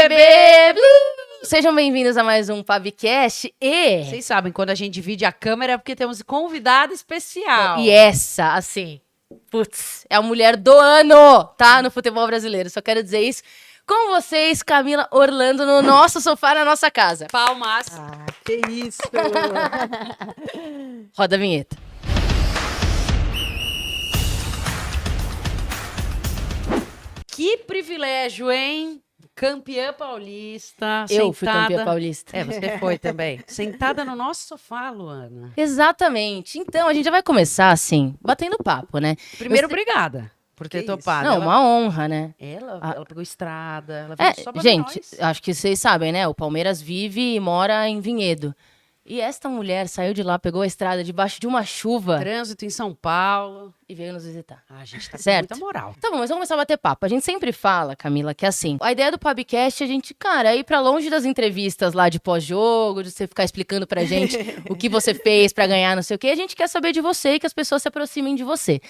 bebê! Sejam bem-vindos a mais um Pabcast e... Vocês sabem, quando a gente divide a câmera é porque temos convidada especial. E essa, assim, putz, é a mulher do ano, tá? No futebol brasileiro, só quero dizer isso. Com vocês, Camila Orlando, no nosso sofá, na nossa casa. Palmas. Ah, que isso! Roda a vinheta. Que privilégio, hein? Campeã paulista. Eu fui campeã paulista. É, você foi também. Sentada no nosso sofá, Luana. Exatamente. Então, a gente já vai começar, assim, batendo papo, né? Primeiro, obrigada por ter Que isso? topado. Não, uma honra, né? Ela pegou estrada, ela veio só pra ver Gente, nós. acho que vocês sabem, né? O Palmeiras vive e mora em Vinhedo. E esta mulher saiu de lá, pegou a estrada debaixo de uma chuva Trânsito em São Paulo. e veio nos visitar. Ah, a gente tá com Certo. muita moral. Tá bom, mas vamos começar a bater papo. A gente sempre fala, Camila, que assim, a ideia do Pabcast é a gente, cara, é ir pra longe das entrevistas lá de pós-jogo, de você ficar explicando pra gente o que você fez pra ganhar, não sei o quê. A gente quer saber de você e que as pessoas se aproximem de você.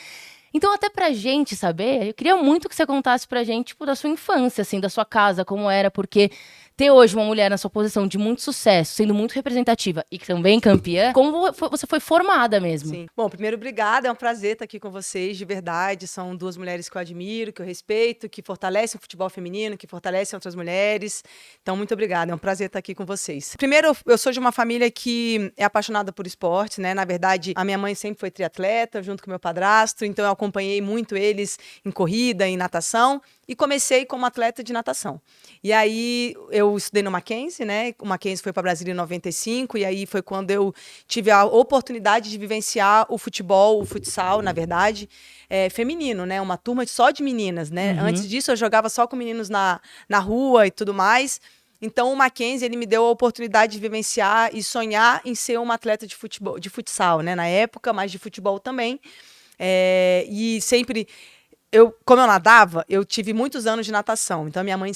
Então, até pra gente saber, eu queria muito que você contasse pra gente, tipo, da sua infância, assim, da sua casa, como era, porque ter hoje uma mulher na sua posição de muito sucesso, sendo muito representativa e também campeã, como você foi formada mesmo? Sim. Bom, primeiro, obrigada. É um prazer estar aqui com vocês, de verdade. São duas mulheres que eu admiro, que eu respeito, que fortalecem o futebol feminino, que fortalecem outras mulheres. Então, muito obrigada. É um prazer estar aqui com vocês. Primeiro, eu sou de uma família que é apaixonada por esporte, né? Na verdade, a minha mãe sempre foi triatleta, junto com meu padrasto, então eu acompanhei muito eles em corrida, em natação, e comecei como atleta de natação. E aí, eu estudei no Mackenzie, né? O Mackenzie foi para Brasília em 95, e aí foi quando eu tive a oportunidade de vivenciar o futebol, o futsal, na verdade, feminino, né? Uma turma só de meninas, né? Uhum. Antes disso, eu jogava só com meninos na rua e tudo mais. Então, o Mackenzie, ele me deu a oportunidade de vivenciar e sonhar em ser uma atleta de futebol, de futsal, né? Na época, mas de futebol também. E sempre... Como eu nadava, eu tive muitos anos de natação. Então, minha mãe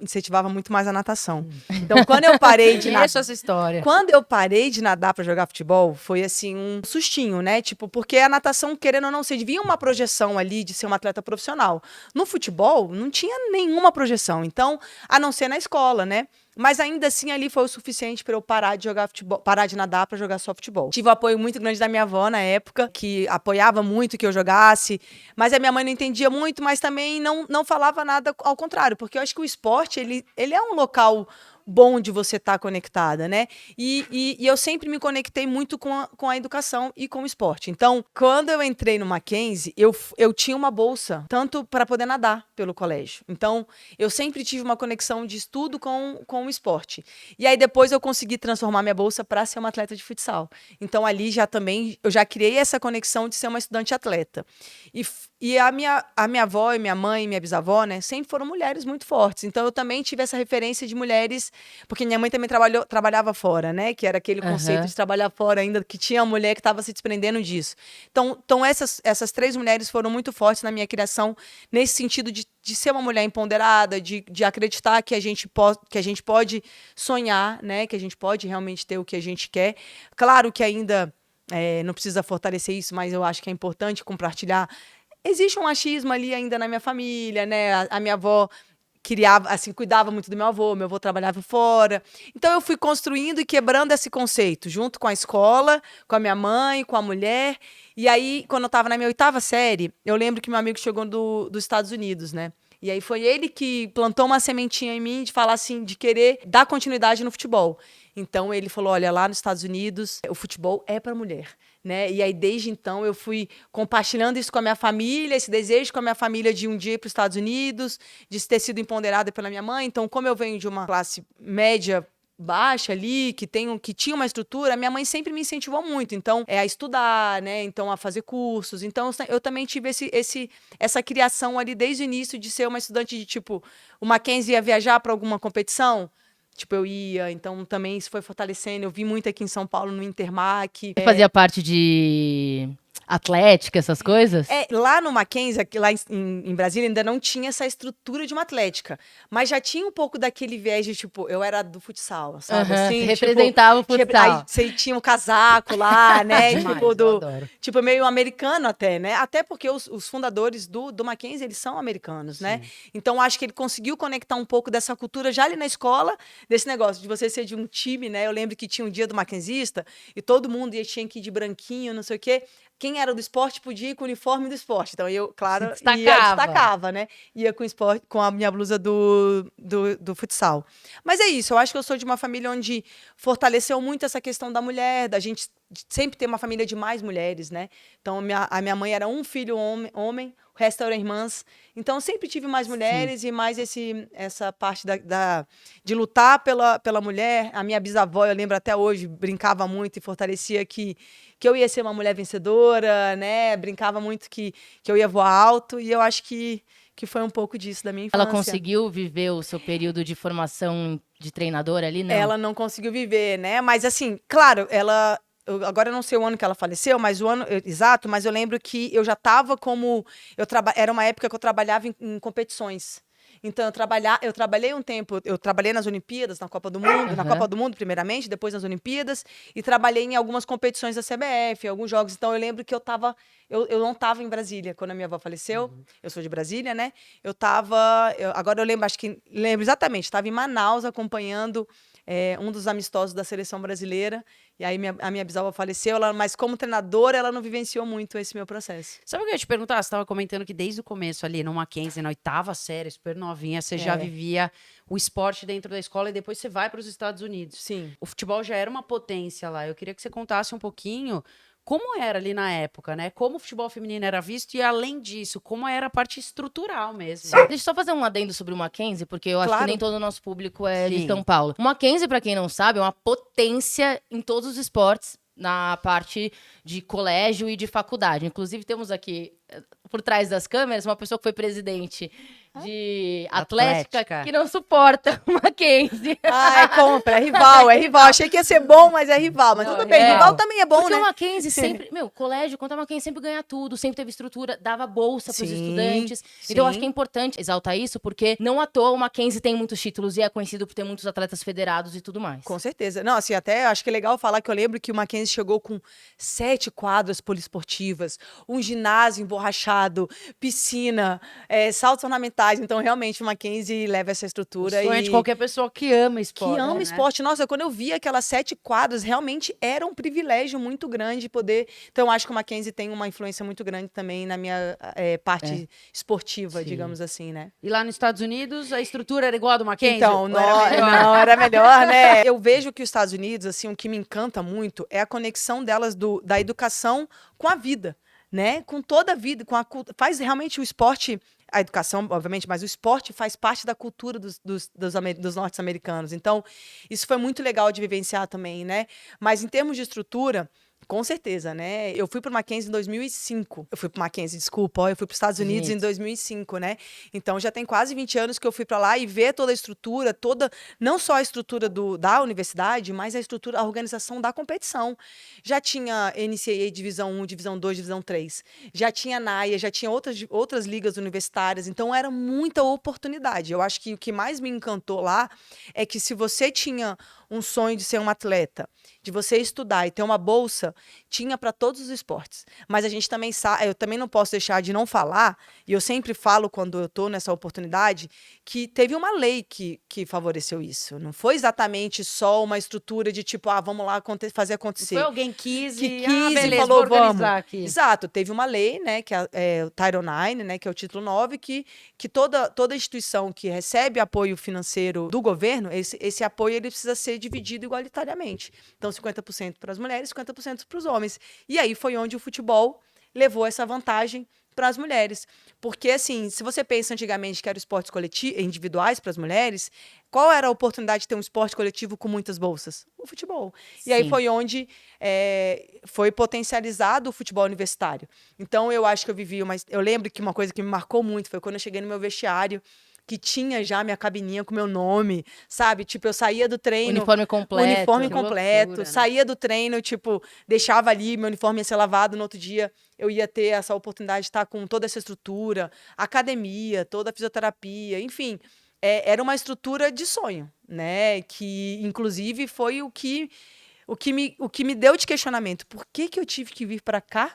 incentivava muito mais a natação. Então, quando eu parei de nadar... essa história. Quando eu parei de nadar para jogar futebol, foi assim um sustinho, né? Tipo, porque a natação, querendo ou não, você via uma projeção ali de ser uma atleta profissional. No futebol, não tinha nenhuma projeção. Então, a não ser na escola, né? Mas ainda assim ali foi o suficiente para eu parar de jogar futebol, parar de nadar para jogar só futebol. Tive um apoio muito grande da minha avó na época, que apoiava muito que eu jogasse, mas a minha mãe não entendia muito, mas também não falava nada ao contrário, porque eu acho que o esporte, ele é um local bom de você estar conectada, né? E eu sempre me conectei muito com a educação e com o esporte. Então, quando eu entrei no Mackenzie, eu tinha uma bolsa, tanto para poder nadar pelo colégio. Então, eu sempre tive uma conexão de estudo com o esporte. E aí, depois, eu consegui transformar minha bolsa para ser uma atleta de futsal. Então, ali eu já criei essa conexão de ser uma estudante atleta. E a minha avó e minha mãe e minha bisavó, né, sempre foram mulheres muito fortes. Então, eu também tive essa referência de mulheres, porque minha mãe também trabalhava fora, né, que era aquele conceito de trabalhar fora ainda, que tinha uma mulher que estava se desprendendo disso. Então essas três mulheres foram muito fortes na minha criação, nesse sentido de ser uma mulher empoderada, de acreditar que a gente pode sonhar, né, que a gente pode realmente ter o que a gente quer. Claro que ainda não precisa fortalecer isso, mas eu acho que é importante compartilhar. Existe um machismo ali ainda na minha família, né? A minha avó cuidava muito do meu avô trabalhava fora. Então eu fui construindo e quebrando esse conceito, junto com a escola, com a minha mãe, com a mulher. E aí, quando eu estava na minha 8ª série, eu lembro que meu amigo chegou dos Estados Unidos, né? E aí foi ele que plantou uma sementinha em mim de falar assim, de querer dar continuidade no futebol. Então ele falou, olha, lá nos Estados Unidos, o futebol é para mulher, né? E aí desde então eu fui compartilhando isso com a minha família, esse desejo com a minha família de um dia ir para os Estados Unidos, de ter sido empoderada pela minha mãe. Então, como eu venho de uma classe média baixa ali, que tinha uma estrutura, a minha mãe sempre me incentivou muito, então, a estudar, né, então a fazer cursos, então eu também tive essa criação ali desde o início de ser uma estudante de, tipo, o Mackenzie ia viajar para alguma competição, tipo, eu ia, então também isso foi fortalecendo, eu vi muito aqui em São Paulo, no Intermac. Você fazia parte de Atlética, essas coisas? Lá no Mackenzie, aqui, lá em Brasília, ainda não tinha essa estrutura de uma atlética. Mas já tinha um pouco daquele viés de, tipo, eu era do futsal, sabe? Aham, Assim, representava o futsal. Aí você tinha o casaco lá, né? Demais, tipo, eu adoro. tipo, meio americano até, né? Até porque os fundadores do Mackenzie, eles são americanos, né? Então, acho que ele conseguiu conectar um pouco dessa cultura já ali na escola, desse negócio de você ser de um time, né? Eu lembro que tinha um dia do Mackenzista e todo mundo tinha que ir de branquinho, não sei o quê. Quem era do esporte podia ir com o uniforme do esporte. Então, eu, claro, destacava, né? Ia com esporte, com a minha blusa do futsal. Mas é isso, eu acho que eu sou de uma família onde fortaleceu muito essa questão da mulher, da gente sempre ter uma família de mais mulheres, né? Então, a minha mãe era um filho homem, o resto eram irmãs. Então, eu sempre tive mais mulheres e mais essa parte de lutar pela mulher. A minha bisavó, eu lembro até hoje, brincava muito e fortalecia que eu ia ser uma mulher vencedora, né? Brincava muito que eu ia voar alto. E eu acho que foi um pouco disso da minha infância. Ela conseguiu viver o seu período de formação de treinadora ali, não? Ela não conseguiu viver, né? Mas, assim, claro, agora eu não sei o ano que ela faleceu, mas o ano exato, mas eu lembro que eu já estava era uma época que eu trabalhava em competições. Então, eu trabalhei um tempo, eu trabalhei nas Olimpíadas, na Copa do Mundo, na Copa do Mundo, primeiramente, depois nas Olimpíadas, e trabalhei em algumas competições da CBF, alguns jogos. Então, eu lembro que eu não estava em Brasília quando a minha avó faleceu. Eu sou de Brasília, né? Agora eu lembro exatamente, estava em Manaus acompanhando um dos amistosos da seleção brasileira. E aí a minha bisavó faleceu, mas como treinadora, ela não vivenciou muito esse meu processo. Sabe o que eu ia te perguntar? Você estava comentando que desde o começo ali, no Mackenzie, na 8ª série, super novinha, você já vivia o esporte dentro da escola e depois você vai para os Estados Unidos. Sim. O futebol já era uma potência lá. Eu queria que você contasse um pouquinho como era ali na época, né? Como o futebol feminino era visto e, além disso, como era a parte estrutural mesmo. Deixa eu só fazer um adendo sobre o Mackenzie, porque eu acho que nem todo o nosso público é de São Paulo. O Mackenzie, pra quem não sabe, é uma potência em todos os esportes, na parte de colégio e de faculdade. Inclusive, temos aqui, por trás das câmeras, uma pessoa que foi presidente de Atlética que não suporta o Mackenzie. É contra, é rival. Achei que ia ser bom, mas é rival. Mas tudo bem, rival também é bom, porque né? o Mackenzie sempre, colégio, contra o Mackenzie sempre ganha tudo, sempre teve estrutura, dava bolsa pros estudantes. Então eu acho que é importante exaltar isso, porque não à toa o Mackenzie tem muitos títulos e é conhecido por ter muitos atletas federados e tudo mais. Com certeza. Não, assim, até acho que é legal falar que eu lembro que o Mackenzie chegou com 7 quadras poliesportivas, um ginásio emborrachado, piscina, saltos ornamentais. Então, realmente, o Mackenzie leva essa estrutura. O sonho de qualquer pessoa que ama esporte. Que ama né? esporte. Nossa, quando eu vi aquelas 7 quadras, realmente era um privilégio muito grande poder... Então, eu acho que o Mackenzie tem uma influência muito grande também na minha parte esportiva, digamos assim, né? E lá nos Estados Unidos, a estrutura era igual a do Mackenzie? Então, não, era melhor, né? Eu vejo que os Estados Unidos, assim, o que me encanta muito é a conexão delas da educação com a vida, né? Com toda a vida, faz realmente o esporte, a educação, obviamente, mas o esporte faz parte da cultura dos norte-americanos. Então, isso foi muito legal de vivenciar também, né? Mas em termos de estrutura, com certeza, né? Eu fui para o Mackenzie em 2005. Eu fui para o Mackenzie, desculpa, eu fui para os Estados Unidos em 2005, né? Então, já tem quase 20 anos que eu fui para lá e ver toda a estrutura, não só a estrutura da universidade, mas a organização da competição. Já tinha NCAA Divisão 1, Divisão 2, Divisão 3. Já tinha NAIA, já tinha outras ligas universitárias. Então, era muita oportunidade. Eu acho que o que mais me encantou lá é que se você tinha um sonho de ser um atleta, de você estudar e ter uma bolsa, tinha para todos os esportes. Mas a gente também sabe, eu também não posso deixar de não falar, e eu sempre falo quando eu estou nessa oportunidade, que teve uma lei que favoreceu isso. Não foi exatamente só uma estrutura de tipo, vamos lá fazer acontecer. Foi alguém que quis e falou, vamos. Aqui. Exato, teve uma lei, né, que é o Title IX, né, que é o título 9, que toda instituição que recebe apoio financeiro do governo, esse apoio ele precisa ser dividido igualitariamente. Então, 50% para as mulheres, 50% para os homens. E aí foi onde o futebol levou essa vantagem para as mulheres. Porque, assim, se você pensa antigamente que eram esportes individuais para as mulheres, qual era a oportunidade de ter um esporte coletivo com muitas bolsas? O futebol. Sim. E aí foi onde foi potencializado o futebol universitário. Então, eu acho que eu lembro que uma coisa que me marcou muito foi quando eu cheguei no meu vestiário que tinha já minha cabininha com meu nome, sabe? Tipo, eu saía do treino... Uniforme completo. Uniforme Que completo. loucura, né? Saía do treino, tipo, deixava ali, meu uniforme ia ser lavado no outro dia. Eu ia ter essa oportunidade de estar com toda essa estrutura, academia, toda a fisioterapia, enfim. Era uma estrutura de sonho, né? Que, inclusive, foi o que me deu de questionamento. Por que eu tive que vir para cá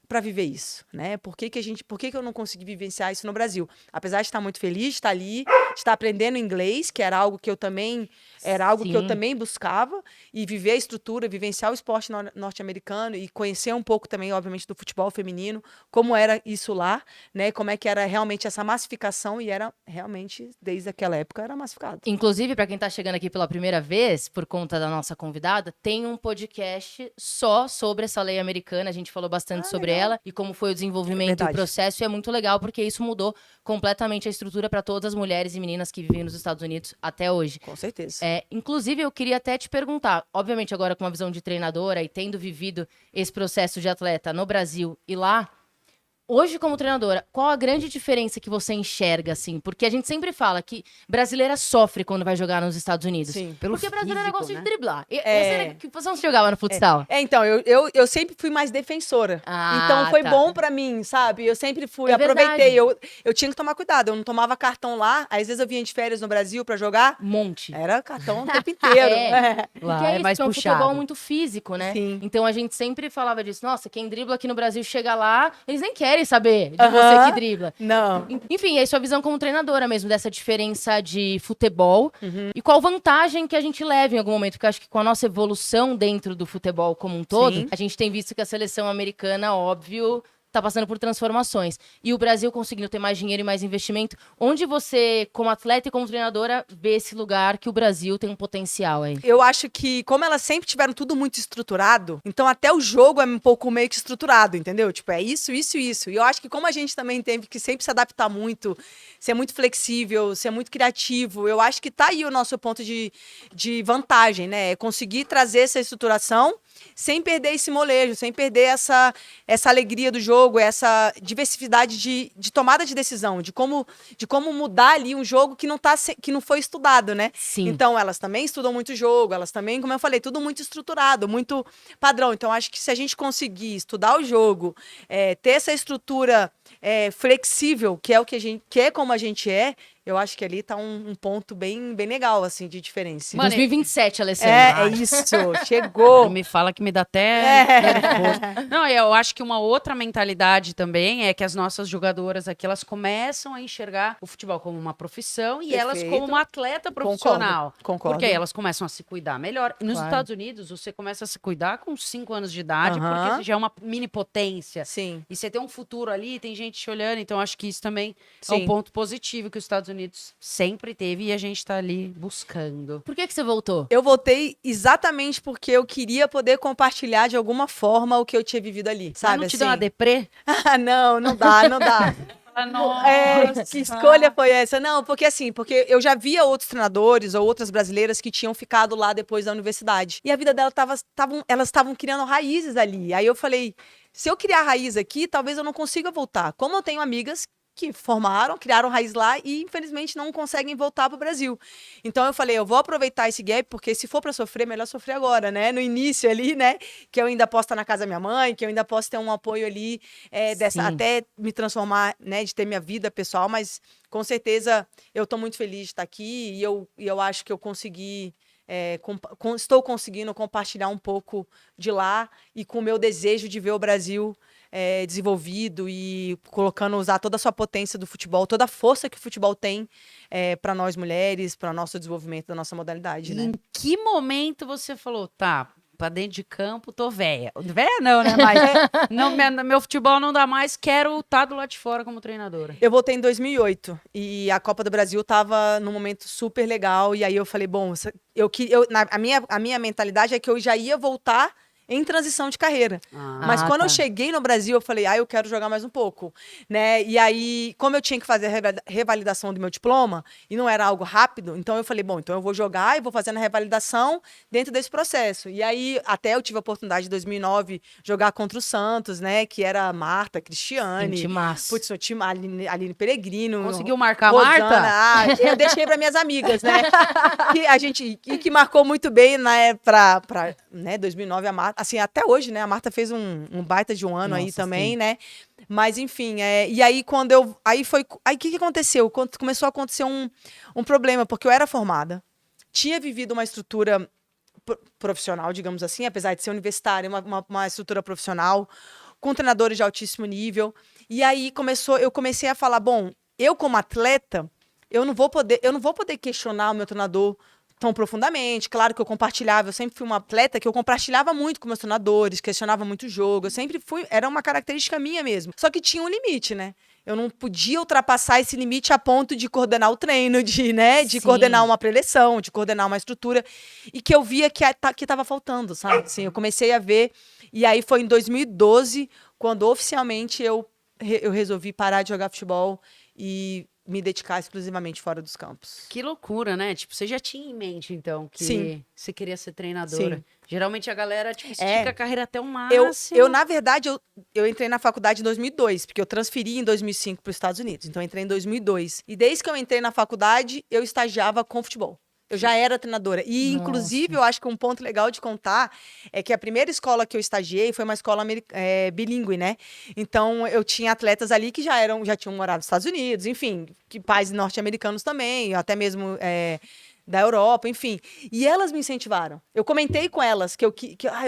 para viver isso, né? Por que eu não consegui vivenciar isso no Brasil? Apesar de estar muito feliz de estar ali, de estar aprendendo inglês, que era algo que eu também buscava, e viver a estrutura, vivenciar o esporte norte-americano e conhecer um pouco também, obviamente, do futebol feminino, como era isso lá, né? Como é que era realmente essa massificação, e era realmente, desde aquela época, era massificado. Inclusive, para quem tá chegando aqui pela primeira vez, por conta da nossa convidada, tem um podcast só sobre essa lei americana. A gente falou bastante sobre ela e como foi o desenvolvimento e o processo. E é muito legal, porque isso mudou completamente a estrutura para todas as mulheres e meninas que vivem nos Estados Unidos até hoje. Com certeza. Inclusive, eu queria até te perguntar, obviamente agora com uma visão de treinadora e tendo vivido esse processo de atleta no Brasil e lá, hoje, como treinadora, qual a grande diferença que você enxerga, assim? Porque a gente sempre fala que brasileira sofre quando vai jogar nos Estados Unidos. Sim. Porque brasileira físico, gosta né? de driblar. Que posição você jogava no futsal? Então, eu sempre fui mais defensora. Ah, Então, foi tá. bom pra mim, sabe? Eu sempre fui, É aproveitei. verdade. Eu tinha que tomar cuidado. Eu não tomava cartão lá. Às vezes eu vinha de férias no Brasil pra jogar. Um monte. Era cartão o tempo inteiro. Porque Lá é isso, mais é um puxado. futebol muito físico, né? Sim. Então a gente sempre falava disso. Nossa, quem dribla aqui no Brasil chega lá, eles nem querem saber de Aham. você que dribla. Não. Enfim, é sua visão como treinadora mesmo, dessa diferença de futebol Uhum. e qual vantagem que a gente leva em algum momento, porque eu acho que com a nossa evolução dentro do futebol como um todo, Sim. a gente tem visto que a seleção americana, óbvio, tá passando por transformações. E o Brasil conseguindo ter mais dinheiro e mais investimento. Onde você, como atleta e como treinadora, vê esse lugar que o Brasil tem um potencial aí? Eu acho que, como elas sempre tiveram tudo muito estruturado, então até o jogo é um pouco meio que estruturado, entendeu? Tipo, é isso, isso, isso. E eu acho que como a gente também teve que sempre se adaptar muito, ser muito flexível, ser muito criativo, eu acho que tá aí o nosso ponto de vantagem, né? É conseguir trazer essa estruturação sem perder esse molejo, sem perder essa alegria do jogo, essa diversidade de tomada de decisão, de como mudar ali um jogo que não foi estudado, né? Sim. Então, elas também estudam muito jogo, elas também, como eu falei, tudo muito estruturado, muito padrão. Então, acho que se a gente conseguir estudar o jogo, ter essa estrutura flexível, que é o que a gente, que é como a gente é, eu acho que ali tá um ponto bem, bem legal, assim, de diferença. Mano, 2027, Alessandra. É isso, chegou. Não me fala que me dá até nervoso. Não, eu acho que uma outra mentalidade também é que as nossas jogadoras aqui, elas começam a enxergar o futebol como uma profissão e elas Perfeito. como uma atleta profissional. Concordo. Porque aí elas começam a se cuidar melhor. E nos Claro. Estados Unidos, você começa a se cuidar com 5 anos de idade, Aham. porque você já é uma mini potência. Sim. E você tem um futuro ali, tem gente te olhando, então acho que isso também é Sim. um ponto positivo que os Estados Unidos sempre teve e a gente tá ali buscando. Por que você voltou? Eu voltei exatamente porque eu queria poder compartilhar de alguma forma o que eu tinha vivido ali, sabe? Não te assim? deu uma deprê? Ah, não dá, não dá. Que escolha foi essa? Não, porque eu já via outros treinadores ou outras brasileiras que tinham ficado lá depois da universidade. E a vida delas elas estavam criando raízes ali. Aí eu falei, se eu criar raiz aqui, talvez eu não consiga voltar. Como eu tenho amigas que criaram raiz lá e infelizmente não conseguem voltar para o Brasil. Então eu falei, eu vou aproveitar esse gap, porque se for para sofrer, melhor sofrer agora, né? No início ali, né? Que eu ainda posso estar na casa da minha mãe, que eu ainda posso ter um apoio ali, Sim. até me transformar, né? De ter minha vida pessoal, mas com certeza eu estou muito feliz de estar aqui e eu acho que eu consegui... estou conseguindo compartilhar um pouco de lá e com o meu desejo de ver o Brasil desenvolvido e usar toda a sua potência do futebol, toda a força que o futebol tem para nós mulheres, para o nosso desenvolvimento da nossa modalidade, né? Em que momento você falou, tá, pra dentro de campo, tô véia? Véia não, né? Mas meu futebol não dá mais, quero estar do lado de fora como treinadora. Eu voltei em 2008 e a Copa do Brasil tava num momento super legal e aí eu falei, bom, a minha mentalidade é que eu já ia voltar em transição de carreira. Ah. Mas quando tá. eu cheguei no Brasil, eu falei, eu quero jogar mais um pouco, né? E aí, como eu tinha que fazer a revalidação do meu diploma, e não era algo rápido, então eu falei, bom, então eu vou jogar e vou fazendo a revalidação dentro desse processo. E aí, até eu tive a oportunidade, em 2009, jogar contra o Santos, né? Que era Marta, Cristiane, Timaço. putz, o time, Aline Peregrino. Conseguiu marcar a Rosana. Marta? Eu deixei para minhas amigas, né? que marcou muito bem, né, pra né, 2009, a Marta, assim, até hoje, né, a Marta fez um baita de um ano aí Nossa, também, sim. né, mas enfim, e aí aí o que aconteceu? Começou a acontecer um problema, porque eu era formada, tinha vivido uma estrutura profissional, digamos assim, apesar de ser universitária, uma estrutura profissional, com treinadores de altíssimo nível, e aí eu comecei a falar, bom, eu como atleta, eu não vou poder questionar o meu treinador tão profundamente. Claro que eu sempre fui uma atleta que eu compartilhava muito com meus treinadores, questionava muito o jogo, eu sempre fui, era uma característica minha mesmo. Só que tinha um limite, né? Eu não podia ultrapassar esse limite a ponto de coordenar o treino, de Sim. coordenar uma preleção, de coordenar uma estrutura, e que eu via que estava faltando, sabe? Assim, eu comecei a ver, e aí foi em 2012, quando oficialmente eu resolvi parar de jogar futebol e me dedicar exclusivamente fora dos campos. Que loucura, né? Tipo, você já tinha em mente, então, que Sim. você queria ser treinadora. Sim. Geralmente a galera, tipo, estica a carreira até o Eu, máximo. na verdade, eu entrei na faculdade em 2002, porque eu transferi em 2005 para os Estados Unidos. Então, eu entrei em 2002. E desde que eu entrei na faculdade, eu estagiava com futebol. Eu já era treinadora. E, Nossa. inclusive, eu acho que um ponto legal de contar é que a primeira escola que eu estagiei foi uma escola bilíngue, né? Então, eu tinha atletas ali que já tinham morado nos Estados Unidos, enfim, que pais norte-americanos também, até mesmo da Europa, enfim. E elas me incentivaram. Eu comentei com elas que eu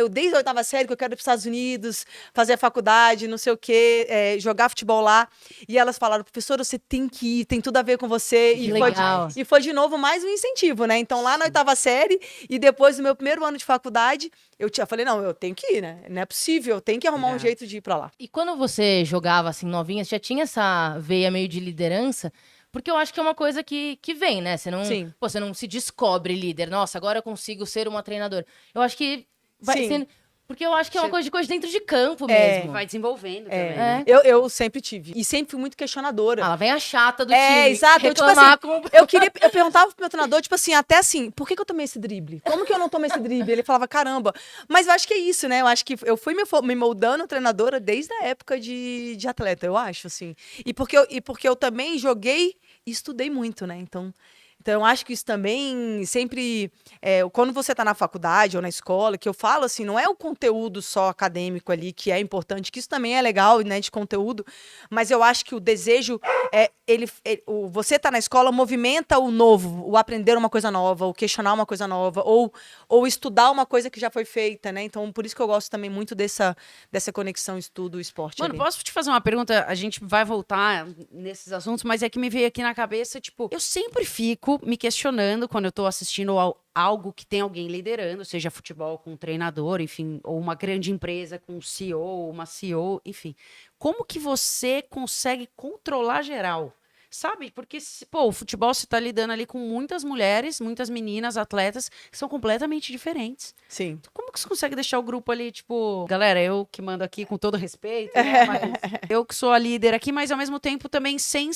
desde a 8ª série que eu quero ir para os Estados Unidos, fazer a faculdade, não sei o quê, jogar futebol lá. E elas falaram, professora, você tem que ir, tem tudo a ver com você. Que legal. E foi de novo mais um incentivo, né? Então, lá na 8ª série, e depois do meu primeiro ano de faculdade, eu falei, não, eu tenho que ir, né? Não é possível, eu tenho que arrumar um jeito de ir para lá. E quando você jogava assim, novinha, você já tinha essa veia meio de liderança? Porque eu acho que é uma coisa que vem, né? Sim. Você não se descobre líder. Nossa, agora eu consigo ser uma treinadora. Eu acho que vai Sim. sendo... Porque eu acho que é uma coisa de dentro de campo É. mesmo. Vai desenvolvendo também. né? Eu sempre tive. E sempre fui muito questionadora. Ela vem a chata do time. Exato. Eu, tipo Reclamar assim, com... eu perguntava pro meu treinador, tipo assim, até assim, por que eu tomei esse drible? Como que eu não tomei esse drible? Ele falava, caramba. Mas eu acho que é isso, né? Eu acho que eu fui me moldando treinadora desde a época de atleta, eu acho, assim. E porque eu também joguei e estudei muito, né? Então, eu acho que isso também sempre... quando você está na faculdade ou na escola, que eu falo assim, não é o conteúdo só acadêmico ali que é importante, que isso também é legal, né, de conteúdo, mas eu acho que o desejo, você tá na escola movimenta o novo, o aprender uma coisa nova, o questionar uma coisa nova, ou estudar uma coisa que já foi feita, né? Então, por isso que eu gosto também muito dessa conexão estudo-esporte. Mano, ali. posso te fazer uma pergunta? A gente vai voltar nesses assuntos, mas é que me veio aqui na cabeça, tipo, eu sempre fico me questionando quando eu tô assistindo algo que tem alguém liderando, seja futebol com um treinador, enfim, ou uma grande empresa com um CEO, uma CEO, enfim. Como que você consegue controlar geral? Sabe? Porque, o futebol você tá lidando ali com muitas mulheres, muitas meninas, atletas, que são completamente diferentes. Sim. Como que você consegue deixar o grupo ali, tipo, galera, eu que mando aqui com todo respeito, né? Mas eu que sou a líder aqui, mas ao mesmo tempo também sem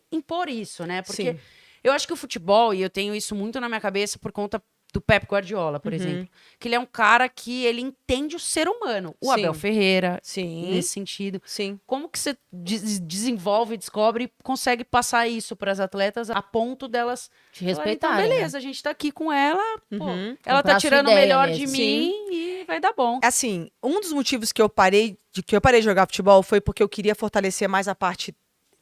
impor isso, né? Porque Sim. eu acho que o futebol, e eu tenho isso muito na minha cabeça por conta do Pep Guardiola, por exemplo, que ele é um cara que ele entende o ser humano. O Sim. Abel Ferreira, Sim. nesse sentido. Sim. Como que você desenvolve, descobre e consegue passar isso para as atletas a ponto delas Te falarem, respeitar. então, beleza, a gente tá aqui com ela, pô, Uhum. ela Comprar tá a sua tirando o ideia melhor mesmo. de mim e vai dar bom. Assim, um dos motivos que eu parei de jogar futebol foi porque eu queria fortalecer mais a parte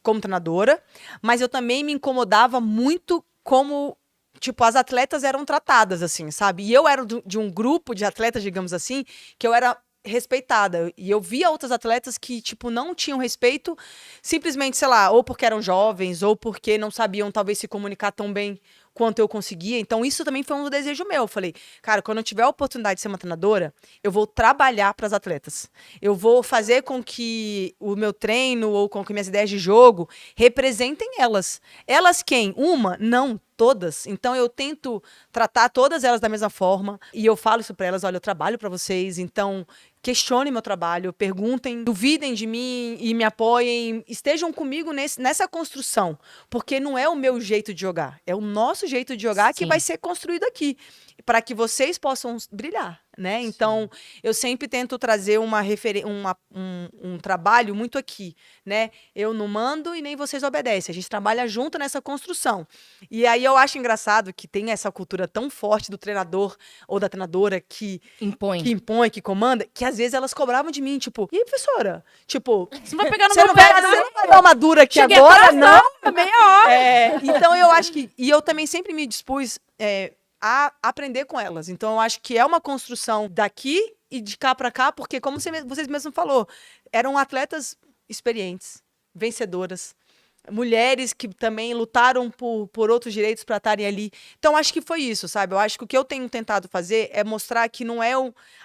como treinadora, mas eu também me incomodava muito como, tipo, as atletas eram tratadas, assim, sabe? E eu era de um grupo de atletas, digamos assim, que eu era respeitada. E eu via outras atletas que, tipo, não tinham respeito, simplesmente, sei lá, ou porque eram jovens, ou porque não sabiam, talvez, se comunicar tão bem quanto eu conseguia. Então, isso também foi um desejo meu. Eu falei, cara, quando eu tiver a oportunidade de ser uma treinadora, eu vou trabalhar para as atletas. Eu vou fazer com que o meu treino ou com que minhas ideias de jogo representem elas. Elas quem? Uma? Não, todas. Então eu tento tratar todas elas da mesma forma e eu falo isso para elas, olha, eu trabalho para vocês, então questionem meu trabalho, perguntem, duvidem de mim e me apoiem, estejam comigo nessa construção, porque não é o meu jeito de jogar, é o nosso jeito de jogar que vai ser construído aqui, para que vocês possam brilhar, né? Então, eu sempre tento trazer um trabalho muito aqui, né? Eu não mando e nem vocês obedecem, a gente trabalha junto nessa construção. E aí eu acho engraçado que tem essa cultura tão forte do treinador ou da treinadora que impõe, que comanda, que às vezes elas cobravam de mim, tipo, e aí, professora? Tipo, você não vai pegar no você meu não pé, vai dar uma dura aqui Cheguei agora, atrasada, não? meia hora. Então eu acho que, e eu também sempre me dispus a aprender com elas. Então eu acho que é uma construção daqui e de cá para cá, porque como vocês mesmos falou, eram atletas experientes, vencedoras, mulheres que também lutaram por outros direitos para estarem ali. Então, acho que foi isso, sabe? Eu acho que o que eu tenho tentado fazer é mostrar que não é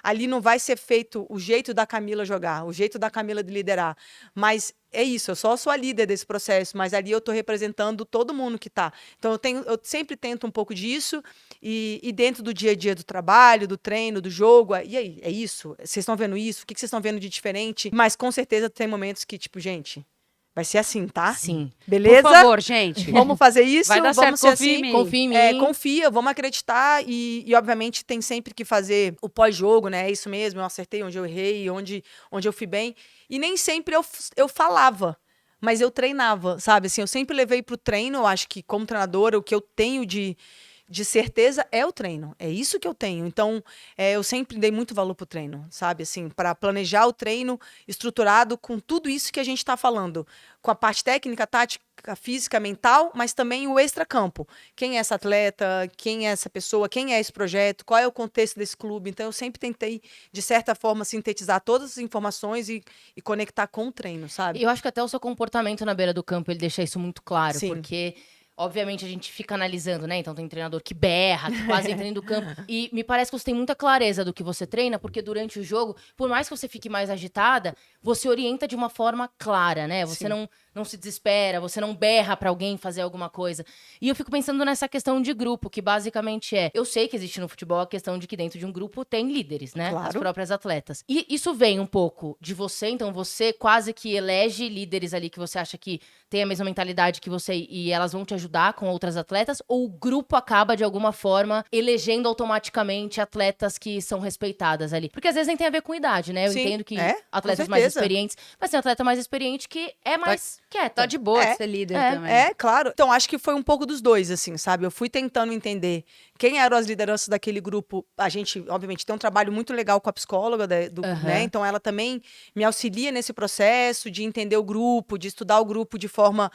ali não vai ser feito o jeito da Camila jogar, o jeito da Camila de liderar. Mas é isso, eu só sou a líder desse processo, mas ali eu estou representando todo mundo que está. Então, eu sempre tento um pouco disso e dentro do dia a dia do trabalho, do treino, do jogo, e aí, é isso? Vocês estão vendo isso? O que vocês estão vendo de diferente? Mas, com certeza, tem momentos que, tipo, gente... Vai ser assim, tá? Sim. Beleza? Por favor, gente. Vamos fazer isso? Vai dar vamos certo, ser confia em mim. Confia, vamos acreditar e, obviamente, tem sempre que fazer o pós-jogo, né? É isso mesmo, eu acertei onde eu errei, onde eu fui bem. E nem sempre eu falava, mas eu treinava, sabe? Assim, eu sempre levei pro treino, eu acho que como treinadora, o que eu tenho de certeza é o treino. É isso que eu tenho. Então, eu sempre dei muito valor pro treino, sabe? Assim, para planejar o treino estruturado com tudo isso que a gente está falando. Com a parte técnica, tática, física, mental, mas também o extracampo. Quem é essa atleta? Quem é essa pessoa? Quem é esse projeto? Qual é o contexto desse clube? Então, eu sempre tentei, de certa forma, sintetizar todas as informações e conectar com o treino, sabe? Eu acho que até o seu comportamento na beira do campo, ele deixa isso muito claro. Sim. Porque... Obviamente, a gente fica analisando, né? Então, tem treinador que berra, que quase entra dentro do campo. E me parece que você tem muita clareza do que você treina, porque durante o jogo, por mais que você fique mais agitada, você orienta de uma forma clara, né? Você não se desespera, você não berra pra alguém fazer alguma coisa. E eu fico pensando nessa questão de grupo, que basicamente eu sei que existe no futebol a questão de que dentro de um grupo tem líderes, né? Claro. As próprias atletas. E isso vem um pouco de você, então você quase que elege líderes ali que você acha que tem a mesma mentalidade que você e elas vão te ajudar com outras atletas, ou o grupo acaba de alguma forma elegendo automaticamente atletas que são respeitadas ali? Porque às vezes nem tem a ver com idade, né? Eu Sim, entendo que com atletas mais certeza. experientes, mas tem atleta mais experiente que é mais quieta. Tá de boa de ser líder também. Claro. Então, acho que foi um pouco dos dois, assim, sabe? Eu fui tentando entender quem eram as lideranças daquele grupo. A gente, obviamente, tem um trabalho muito legal com a psicóloga, né? Então, ela também me auxilia nesse processo de entender o grupo, de estudar o grupo de forma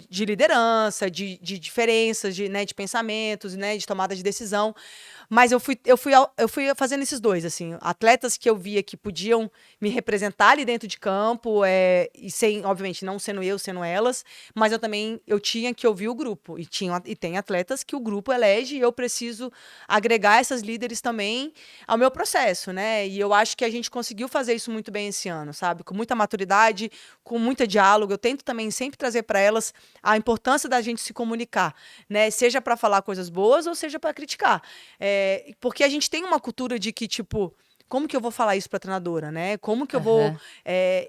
de liderança, de diferenças, de pensamentos, né? De tomada de decisão. Mas eu fui fazendo esses dois, assim, atletas que eu via que podiam me representar ali dentro de campo, e sem, obviamente, não sendo eu, sendo elas, mas eu tinha que ouvir o grupo. E tem atletas que o grupo elege e eu preciso agregar essas líderes também ao meu processo, né? E eu acho que a gente conseguiu fazer isso muito bem esse ano, sabe? Com muita maturidade, com muito diálogo. Eu tento também sempre trazer para elas a importância da gente se comunicar, né? Seja para falar coisas boas ou seja para criticar. Porque a gente tem uma cultura de que, tipo, como que eu vou falar isso para a treinadora, né? Como que eu vou...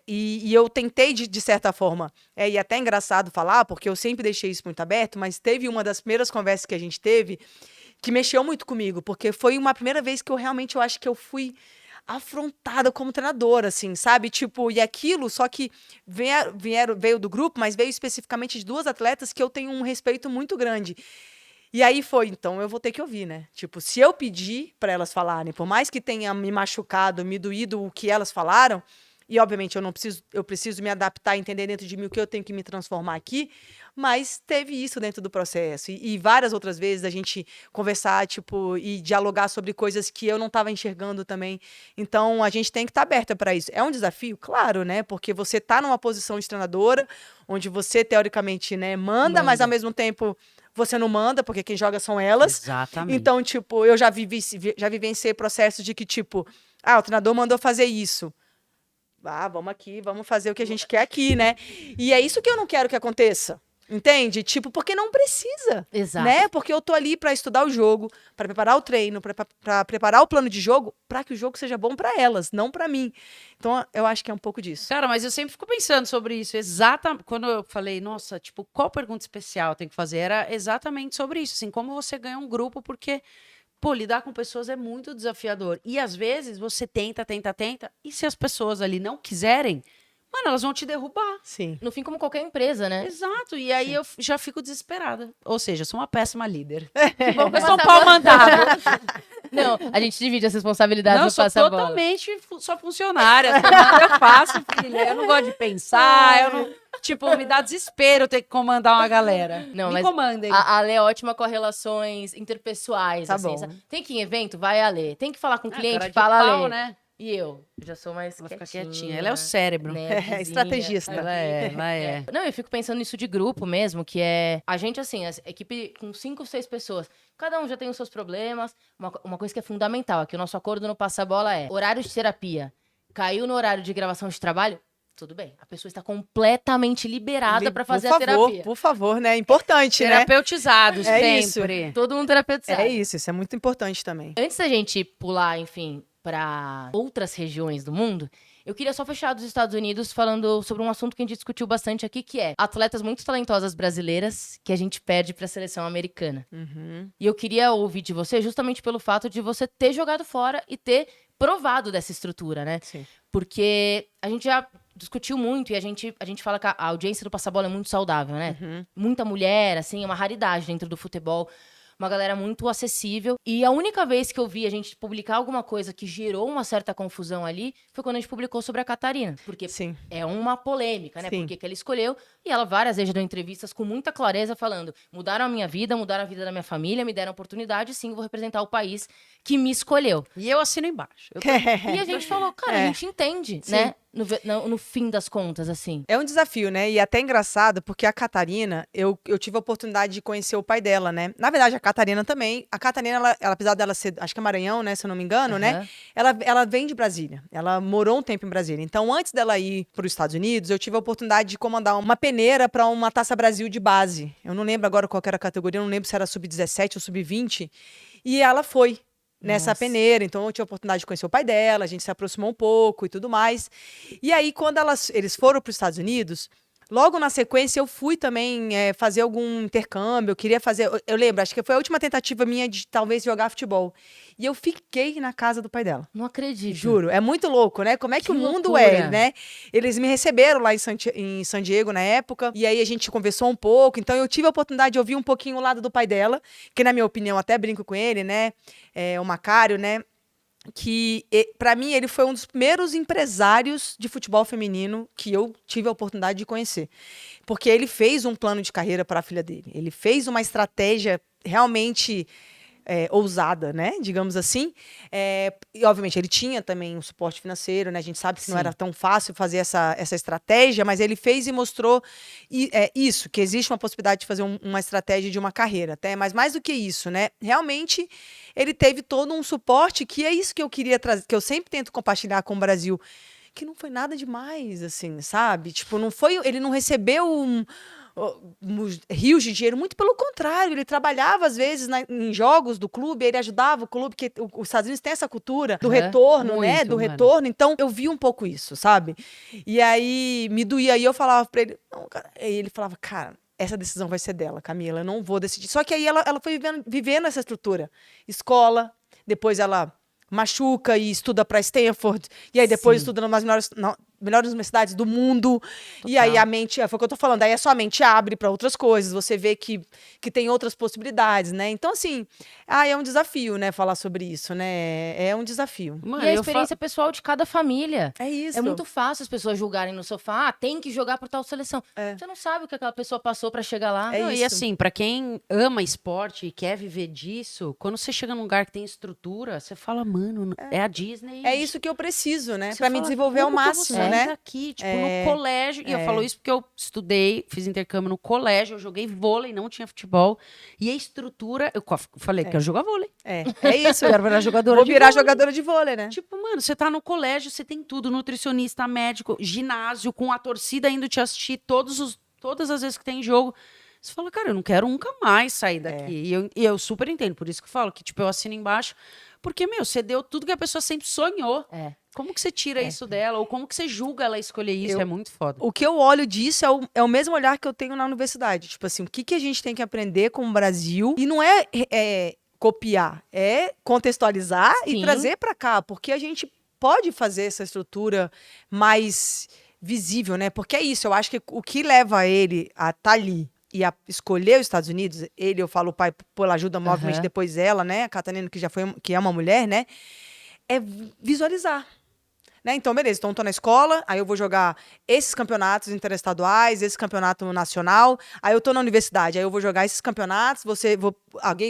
E eu tentei, de certa forma, e até é engraçado falar, porque eu sempre deixei isso muito aberto, mas teve uma das primeiras conversas que a gente teve que mexeu muito comigo, porque foi uma primeira vez que eu acho que eu fui afrontada como treinadora, assim, sabe? Tipo, e aquilo, só que veio do grupo, mas veio especificamente de duas atletas que eu tenho um respeito muito grande. E aí então eu vou ter que ouvir, né? Tipo, se eu pedir para elas falarem, por mais que tenha me machucado, me doído o que elas falaram, e obviamente eu preciso me adaptar, entender dentro de mim o que eu tenho que me transformar aqui, mas teve isso dentro do processo. E várias outras vezes a gente conversar, tipo, e dialogar sobre coisas que eu não estava enxergando também. Então, a gente tem que estar aberta para isso. É um desafio? Claro, né? Porque você está numa posição de treinadora, onde você, teoricamente, né, manda, mas ao mesmo tempo você não manda, porque quem joga são elas. Exatamente. Então, tipo, eu já vivenciei processos de que, tipo, o treinador mandou fazer isso. Vamos aqui, vamos fazer o que a gente quer aqui, né? E é isso que eu não quero que aconteça. Entende? Tipo, porque não precisa. Exato. Né? Porque eu tô ali pra estudar o jogo, pra preparar o treino, pra preparar o plano de jogo, pra que o jogo seja bom pra elas, não pra mim. Então, eu acho que é um pouco disso. Cara, mas eu sempre fico pensando sobre isso. Exatamente. Quando eu falei, nossa, tipo, qual pergunta especial tem que fazer? Era exatamente sobre isso. Assim, como você ganha um grupo, porque, pô, lidar com pessoas é muito desafiador. E às vezes você tenta. E se as pessoas ali não quiserem, mano, elas vão te derrubar. Sim. No fim, como qualquer empresa, né? Exato. E aí eu já fico desesperada. Ou seja, eu sou uma péssima líder. Vamos Eu sou um passar pau a- mandado. Não, a gente divide as responsabilidades Não, eu no sou passa-bola. totalmente só funcionária. Você manda, eu faço, filha. Eu não gosto de pensar. Eu não... Tipo, me dá desespero ter que comandar uma galera. Não, me mas comandem. A Ale é ótima com relações interpessoais, Tá assim. bom. Sabe? Tem que ir em evento? Vai a Ale. Tem que falar com o Cara cliente? de Fala a pau, Ale. né? E eu? Já sou mais Ela fica quietinha. quietinha. Ela é o cérebro. nervzinha. Estrategista. Ela é. Não, eu fico pensando nisso de grupo mesmo, que é a gente, assim, a equipe com 5, 6 pessoas. Cada um já tem os seus problemas. Uma coisa que é fundamental, aqui o nosso acordo no passa-bola é horário de terapia. Caiu no horário de gravação de trabalho? Tudo bem. A pessoa está completamente liberada pra fazer a terapia. Por favor, né? Importante, né? Terapeutizados, É sempre. Todo mundo terapeutizado. É isso é muito importante também. Antes da gente pular, enfim, para outras regiões do mundo, eu queria só fechar dos Estados Unidos falando sobre um assunto que a gente discutiu bastante aqui, que é atletas muito talentosas brasileiras que a gente perde para a seleção americana. E eu queria ouvir de você justamente pelo fato de você ter jogado fora e ter provado dessa estrutura, né? Sim. Porque a gente já discutiu muito e a gente fala que a audiência do Passa-Bola é muito saudável, né? Muita mulher, assim, é uma raridade dentro do futebol. Uma galera muito acessível. E a única vez que eu vi a gente publicar alguma coisa que gerou uma certa confusão ali foi quando a gente publicou sobre a Catarina. Porque Sim. é uma polêmica, né? Sim. Porque que ela escolheu. E ela várias vezes deu entrevistas com muita clareza falando: mudaram a minha vida, mudaram a vida da minha família, me deram oportunidade, sim, vou representar o país que me escolheu. E eu assino embaixo. E a gente falou, cara, a gente entende, Sim. né? No fim das contas, assim. É um desafio, né? E é até engraçado, porque a Catarina, eu tive a oportunidade de conhecer o pai dela, né? Na verdade, a Catarina também. A Catarina, ela, apesar dela ser, acho que é Maranhão, né? Se eu não me engano, né? Ela vem de Brasília. Ela morou um tempo em Brasília. Então, antes dela ir para os Estados Unidos, eu tive a oportunidade de comandar uma peneira para uma Taça Brasil de base. Eu não lembro agora qual que era a categoria, eu não lembro se era sub-17 ou sub-20. E ela foi nessa peneira, então eu tive a oportunidade de conhecer o pai dela, a gente se aproximou um pouco e tudo mais. E aí, quando eles foram para os Estados Unidos, logo na sequência eu fui também fazer algum intercâmbio, eu queria fazer, eu lembro, acho que foi a última tentativa minha de talvez jogar futebol. E eu fiquei na casa do pai dela. Não acredito. Juro, é muito louco, né? Como é que Que o mundo loucura. é, né? Eles me receberam lá em San Diego na época, e aí a gente conversou um pouco, então eu tive a oportunidade de ouvir um pouquinho o lado do pai dela, que na minha opinião, até brinco com ele, né? O Macário, né? Que pra mim ele foi um dos primeiros empresários de futebol feminino que eu tive a oportunidade de conhecer. Porque ele fez um plano de carreira para a filha dele. Ele fez uma estratégia realmente ousada, né? Digamos assim. E, obviamente, ele tinha também um suporte financeiro, né? A gente sabe que não Sim. era tão fácil fazer essa estratégia, mas ele fez e mostrou isso, que existe uma possibilidade de fazer uma estratégia de uma carreira, até. Mas mais do que isso, né? Realmente, ele teve todo um suporte, que é isso que eu queria trazer, que eu sempre tento compartilhar com o Brasil, que não foi nada demais, assim, sabe? Tipo, não foi, ele não recebeu rios de dinheiro, muito pelo contrário, ele trabalhava às vezes em jogos do clube, ele ajudava o clube, porque os Estados Unidos tem essa cultura do retorno, né? muito, Do mano. retorno, então eu vi um pouco isso, sabe? E aí me doía, e eu falava pra ele, não, cara, aí ele falava, cara, essa decisão vai ser dela, Camila, eu não vou decidir. Só que aí ela foi vivendo essa estrutura, escola, depois ela machuca e estuda para Stanford, e aí depois Sim. estuda nas melhores universidades do mundo, e aí a mente, foi o que eu tô falando, aí a sua mente abre para outras coisas, você vê que tem outras possibilidades, né? Então, assim, é um desafio, né, falar sobre isso, né? É um desafio. Mano, E a eu experiência pessoal de cada família. É isso. É muito fácil as pessoas julgarem no sofá, tem que jogar por tal seleção. É. Você não sabe o que aquela pessoa passou pra chegar lá. É Não, e isso. assim, pra quem ama esporte e quer viver disso, quando você chega num lugar que tem estrutura, você fala, mano, é a Disney. É isso que eu preciso, né? Você Para me fala, desenvolver ao como que eu vou máximo, sair né? daqui, tipo, no colégio. E eu falo isso porque eu estudei, fiz intercâmbio no colégio, eu joguei vôlei, não tinha futebol. E a estrutura, eu falei, quero jogar vôlei. É isso. Quero virar jogadora Vou de virar vôlei. jogadora de vôlei, né? Tipo, mano, você tá no colégio, você tem tudo, nutricionista, médico, ginásio, com a torcida indo te assistir todas as vezes que tem jogo. Você fala, cara, eu não quero nunca mais sair daqui. E eu super entendo, por isso que eu falo que, tipo, eu assino embaixo, porque, meu, você deu tudo que a pessoa sempre sonhou. Como que você tira isso dela? Ou como que você julga ela escolher isso? É muito foda. O que eu olho disso é o mesmo olhar que eu tenho na universidade. Tipo assim, o que a gente tem que aprender com o Brasil? E não é copiar, é contextualizar e Sim. trazer para cá, porque a gente pode fazer essa estrutura mais visível, né? Porque é isso, eu acho que o que leva ele a estar ali e a escolher os Estados Unidos, eu falo o pai pela ajuda, obviamente, depois ela, né? A Catarina, que é uma mulher, né? É visualizar. Né? Então, beleza. Então, eu tô na escola, aí eu vou jogar esses campeonatos interestaduais, esse campeonato nacional. Aí eu tô na universidade, aí eu vou jogar esses campeonatos.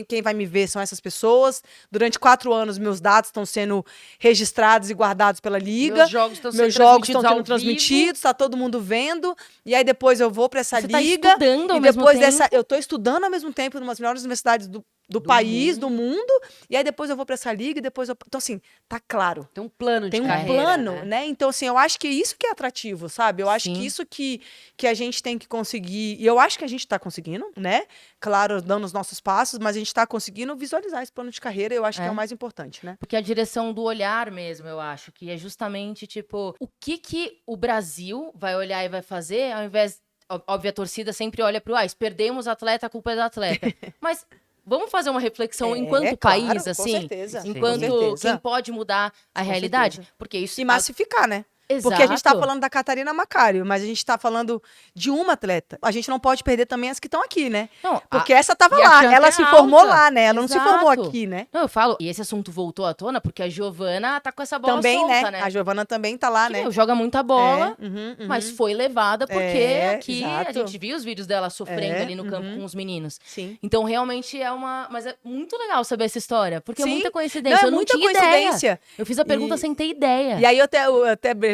Quem vai me ver são essas pessoas. Durante 4 anos, meus dados estão sendo registrados e guardados pela liga. Meus jogos estão Meus sendo jogos estão transmitidos ao sendo transmitidos, tá todo mundo vendo. E aí depois eu vou para essa Você tá liga. estudando ao E mesmo depois tempo. eu tô estudando ao mesmo tempo em uma das melhores universidades do país, do mundo. E aí depois eu vou para essa liga e depois eu... Então, assim, tá claro. Tem um plano de Tem um carreira, plano, né? Então, assim, eu acho que é isso que é atrativo, sabe? Eu acho Sim. que isso que a gente tem que conseguir, e eu acho que a gente tá conseguindo, né? Claro, dando os nossos passos, mas a gente tá conseguindo visualizar esse plano de carreira, eu acho que é o mais importante, né? Porque a direção do olhar mesmo, eu acho, que é justamente, tipo, o que o Brasil vai olhar e vai fazer, ao invés... Óbvio, a torcida sempre olha pro, se perdemos o atleta, a culpa é do atleta. Mas vamos fazer uma reflexão enquanto claro, país, com assim? certeza, Enquanto com certeza. quem pode mudar a realidade? certeza. Porque isso... E massificar, né? Exato. Porque a gente tá falando da Catarina Macário, mas a gente tá falando de uma atleta. A gente não pode perder também as que estão aqui, né? Não, Porque essa tava e a lá, chance ela é se formou alta. lá, né? Ela não se formou Exato. aqui, né? Não, eu falo, e esse assunto voltou à tona porque a Giovana tá com essa bola Também, solta, né? A Giovana também tá lá, Que, né? meu, joga muita bola, Uhum. mas foi levada porque aqui exato. a gente viu os vídeos dela sofrendo ali no campo com os meninos. Sim. Então, realmente é uma... Mas é muito legal saber essa história, porque é Sim. muita coincidência. Não, é eu não muita tinha coincidência. ideia. Eu fiz a pergunta sem ter ideia. E aí eu até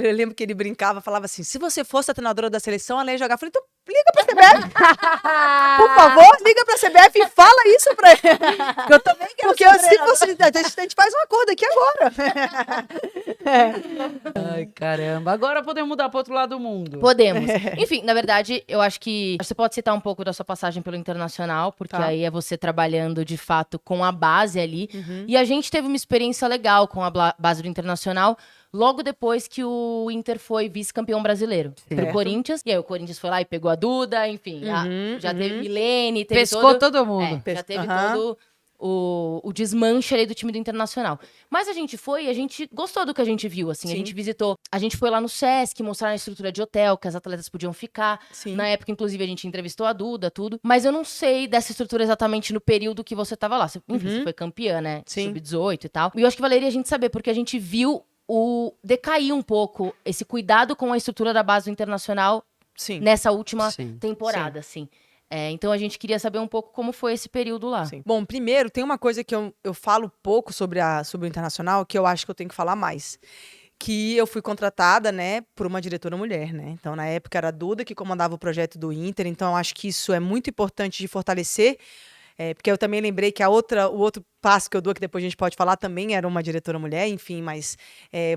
lembro que ele brincava, falava assim, se você fosse a treinadora da seleção, ela ia jogar. Eu falei, então liga pra CBF. Por favor, liga pra CBF e fala isso pra ele. Eu também quero Porque se você, a gente faz um acordo aqui agora. Ai, caramba. Agora podemos mudar pro outro lado do mundo. Podemos. Enfim, na verdade, eu acho que você pode citar um pouco da sua passagem pelo Internacional, porque Tá. aí é você trabalhando de fato com a base ali. E a gente teve uma experiência legal com a base do Internacional logo depois que o Inter foi vice-campeão brasileiro pro Certo. Corinthians. E aí o Corinthians foi lá e pegou a Duda, enfim. Já teve Milene, teve Pescou todo mundo. já teve Aham. todo o desmanche ali do time do Internacional. Mas a gente foi e a gente gostou do que a gente viu, assim. A Sim. gente visitou, a gente foi lá no Sesc, mostrar a estrutura de hotel, que as atletas podiam ficar. Sim. Na época, inclusive, a gente entrevistou a Duda, tudo. Mas eu não sei dessa estrutura exatamente no período que você tava lá. Enfim, você foi campeã, né? Sim. Sub-18 e tal. E eu acho que valeria a gente saber, porque a gente viu decair um pouco esse cuidado com a estrutura da base do Internacional Sim. nessa última Sim. temporada, assim. Então a gente queria saber um pouco como foi esse período lá. Sim. Bom, primeiro, tem uma coisa que eu falo pouco sobre o Internacional, que eu acho que eu tenho que falar mais. Que eu fui contratada, né, por uma diretora mulher, né? Então, na época, era a Duda que comandava o projeto do Inter. Então, eu acho que isso é muito importante de fortalecer. Porque eu também lembrei que o outro passo que eu dou, que depois a gente pode falar, também era uma diretora mulher, enfim, mas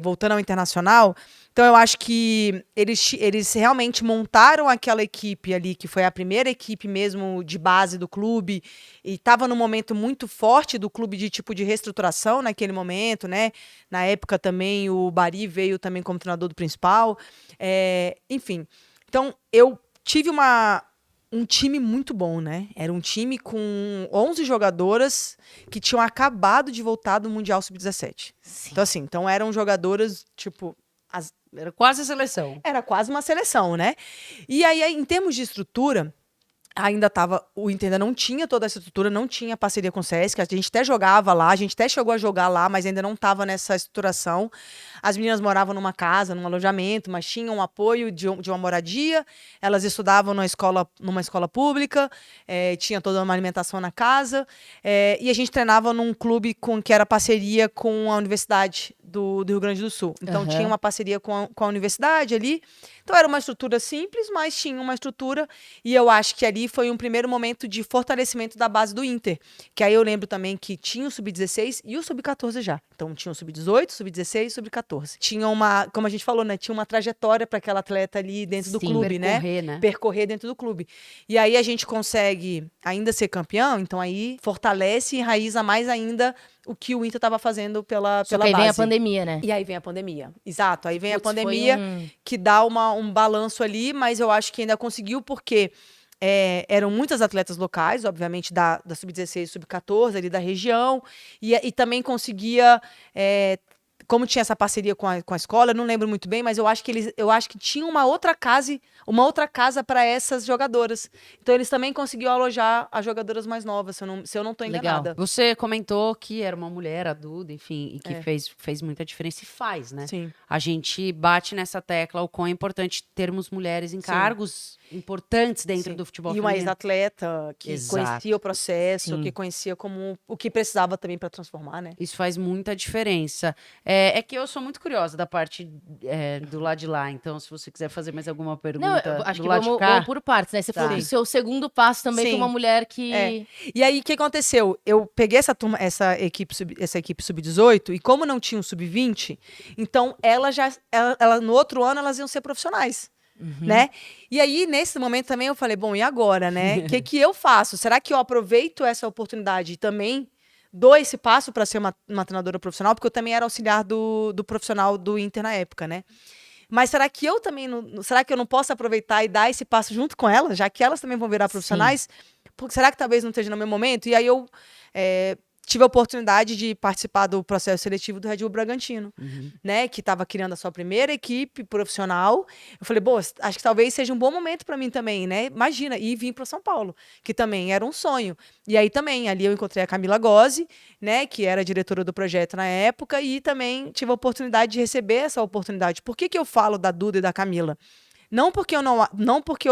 voltando ao Internacional, então eu acho que eles realmente montaram aquela equipe ali, que foi a primeira equipe mesmo de base do clube, e estava num momento muito forte do clube de tipo de reestruturação naquele momento, né? Na época também o Bari veio também como treinador do principal, enfim. Então eu tive um time muito bom, né? Era um time com 11 jogadoras que tinham acabado de voltar do Mundial Sub-17. Então, assim, eram jogadoras, tipo... Era quase a seleção. Era quase uma seleção, né? E aí, em termos de estrutura, o Inter ainda não tinha toda essa estrutura, não tinha parceria com o Sesc, a gente até jogava lá, a gente até chegou a jogar lá, mas ainda não estava nessa estruturação. As meninas moravam numa casa, num alojamento, mas tinham um apoio de uma moradia, elas estudavam numa escola pública, tinha toda uma alimentação na casa, e a gente treinava num clube que era parceria com a Universidade do Rio Grande do Sul. Então tinha uma parceria com a universidade ali. Então era uma estrutura simples, mas tinha uma estrutura, e eu acho que ali foi um primeiro momento de fortalecimento da base do Inter. Que aí eu lembro também que tinha o Sub-16 e o Sub-14 já. Então tinha o Sub-18, Sub-16 e Sub-14. Tinha como a gente falou, né? Tinha uma trajetória para aquela atleta ali dentro do clube, né? Percorrer dentro do clube. E aí a gente consegue ainda ser campeão, então aí fortalece e enraiza mais ainda o que o Inter estava fazendo pela Só que aí base. vem a pandemia, né? E aí vem a pandemia. Exato, aí vem a pandemia que dá um balanço ali, mas eu acho que ainda conseguiu porque eram muitas atletas locais, obviamente, da Sub-16 e Sub-14, ali da região, e também conseguia... como tinha essa parceria com a escola, eu não lembro muito bem, mas eu acho que tinha uma outra casa para essas jogadoras. Então eles também conseguiam alojar as jogadoras mais novas, se eu não estou enganada. Legal. Você comentou que era uma mulher, a Duda, enfim, e que fez muita diferença e faz, né? Sim. A gente bate nessa tecla o quão é importante termos mulheres em cargos importantes dentro do futebol feminino. E uma feminino. ex-atleta que conhecia o processo, que conhecia como o que precisava também para transformar, né? Isso faz muita diferença. É que eu sou muito curiosa da parte do lado de lá, então se você quiser fazer mais alguma pergunta Não, acho do que lado vamos de cá... por partes, né? Você falou Sim. do seu segundo passo também Sim. com uma mulher que... E aí, o que aconteceu? Eu peguei essa equipe sub-18, e como não tinha um sub-20, então ela no outro ano elas iam ser profissionais. Né? E aí, nesse momento também, eu falei, bom, e agora, né? O que eu faço? Será que eu aproveito essa oportunidade e também dou esse passo para ser uma treinadora profissional? Porque eu também era auxiliar do profissional do Inter na época, né? Mas será que eu também será que eu não posso aproveitar e dar esse passo junto com elas, já que elas também vão virar profissionais? Porque, será que talvez não esteja no meu momento? E aí eu tive a oportunidade de participar do processo seletivo do Red Bull Bragantino, né? Que estava criando a sua primeira equipe profissional. Eu falei, acho que talvez seja um bom momento para mim também, né? Imagina, e vim para São Paulo, que também era um sonho. E aí também, ali eu encontrei a Camila Gozzi, né? Que era a diretora do projeto na época, e também tive a oportunidade de receber essa oportunidade. Por que eu falo da Duda e da Camila? Não porque eu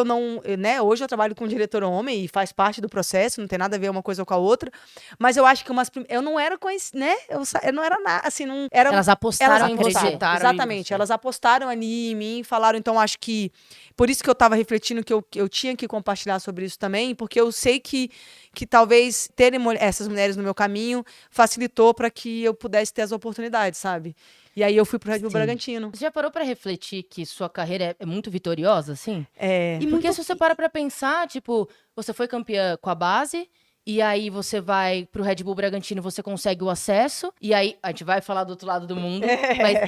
não, né? Hoje eu trabalho com um diretor homem e faz parte do processo, não tem nada a ver uma coisa com a outra, mas eu acho que eu não era conhecida, né? Eu não era nada, assim, não era. Elas apostaram em você. Exatamente, elas apostaram ali em mim, falaram, então acho que por isso que eu estava refletindo que eu tinha que compartilhar sobre isso também, porque eu sei que talvez terem essas mulheres no meu caminho facilitou para que eu pudesse ter as oportunidades, sabe? E aí eu fui pro Red Bull Bragantino. Você já parou pra refletir que sua carreira é muito vitoriosa, assim? É. E porque se você para pra pensar, tipo, você foi campeã com a base, e aí você vai pro Red Bull Bragantino, você consegue o acesso, e aí a gente vai falar do outro lado do mundo, mas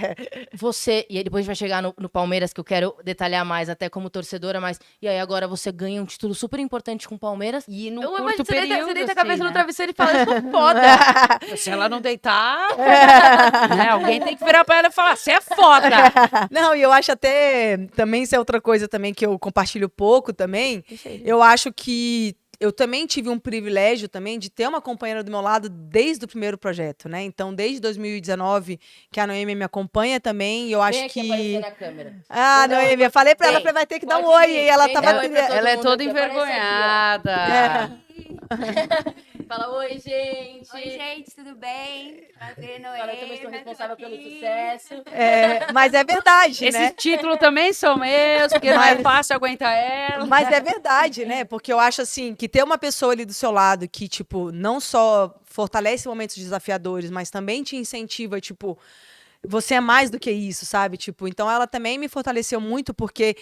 você, e aí depois a gente vai chegar no Palmeiras, que eu quero detalhar mais, até como torcedora, mas, e aí agora você ganha um título super importante com o Palmeiras. E no Eu curto imagino, período, você deita a assim, cabeça no né? travesseiro e fala, eu sou foda. Se ela não deitar, né? Alguém tem que virar pra ela e falar, você é foda. Não, e eu acho até, também isso é outra coisa também que eu compartilho pouco também, eu acho que eu também tive um privilégio também de ter uma companheira do meu lado desde o primeiro projeto, né? Então, desde 2019, que a Noêmia me acompanha também, e eu acho que... na câmera. Ah, Noêmia, falei pra ela, vai ter que dar um oi, e ela tava... Ela é toda envergonhada. Fala, oi, gente. Oi, gente, tudo bem? Prazer, Noé. Fala, eu também sou responsável pelo sucesso. Mas é verdade, Esse né? título também são meus, porque não é fácil aguentar ela. Mas é verdade, né? Porque eu acho assim, que ter uma pessoa ali do seu lado que, tipo, não só fortalece momentos desafiadores, mas também te incentiva, tipo, você é mais do que isso, sabe? Tipo, então ela também me fortaleceu muito, porque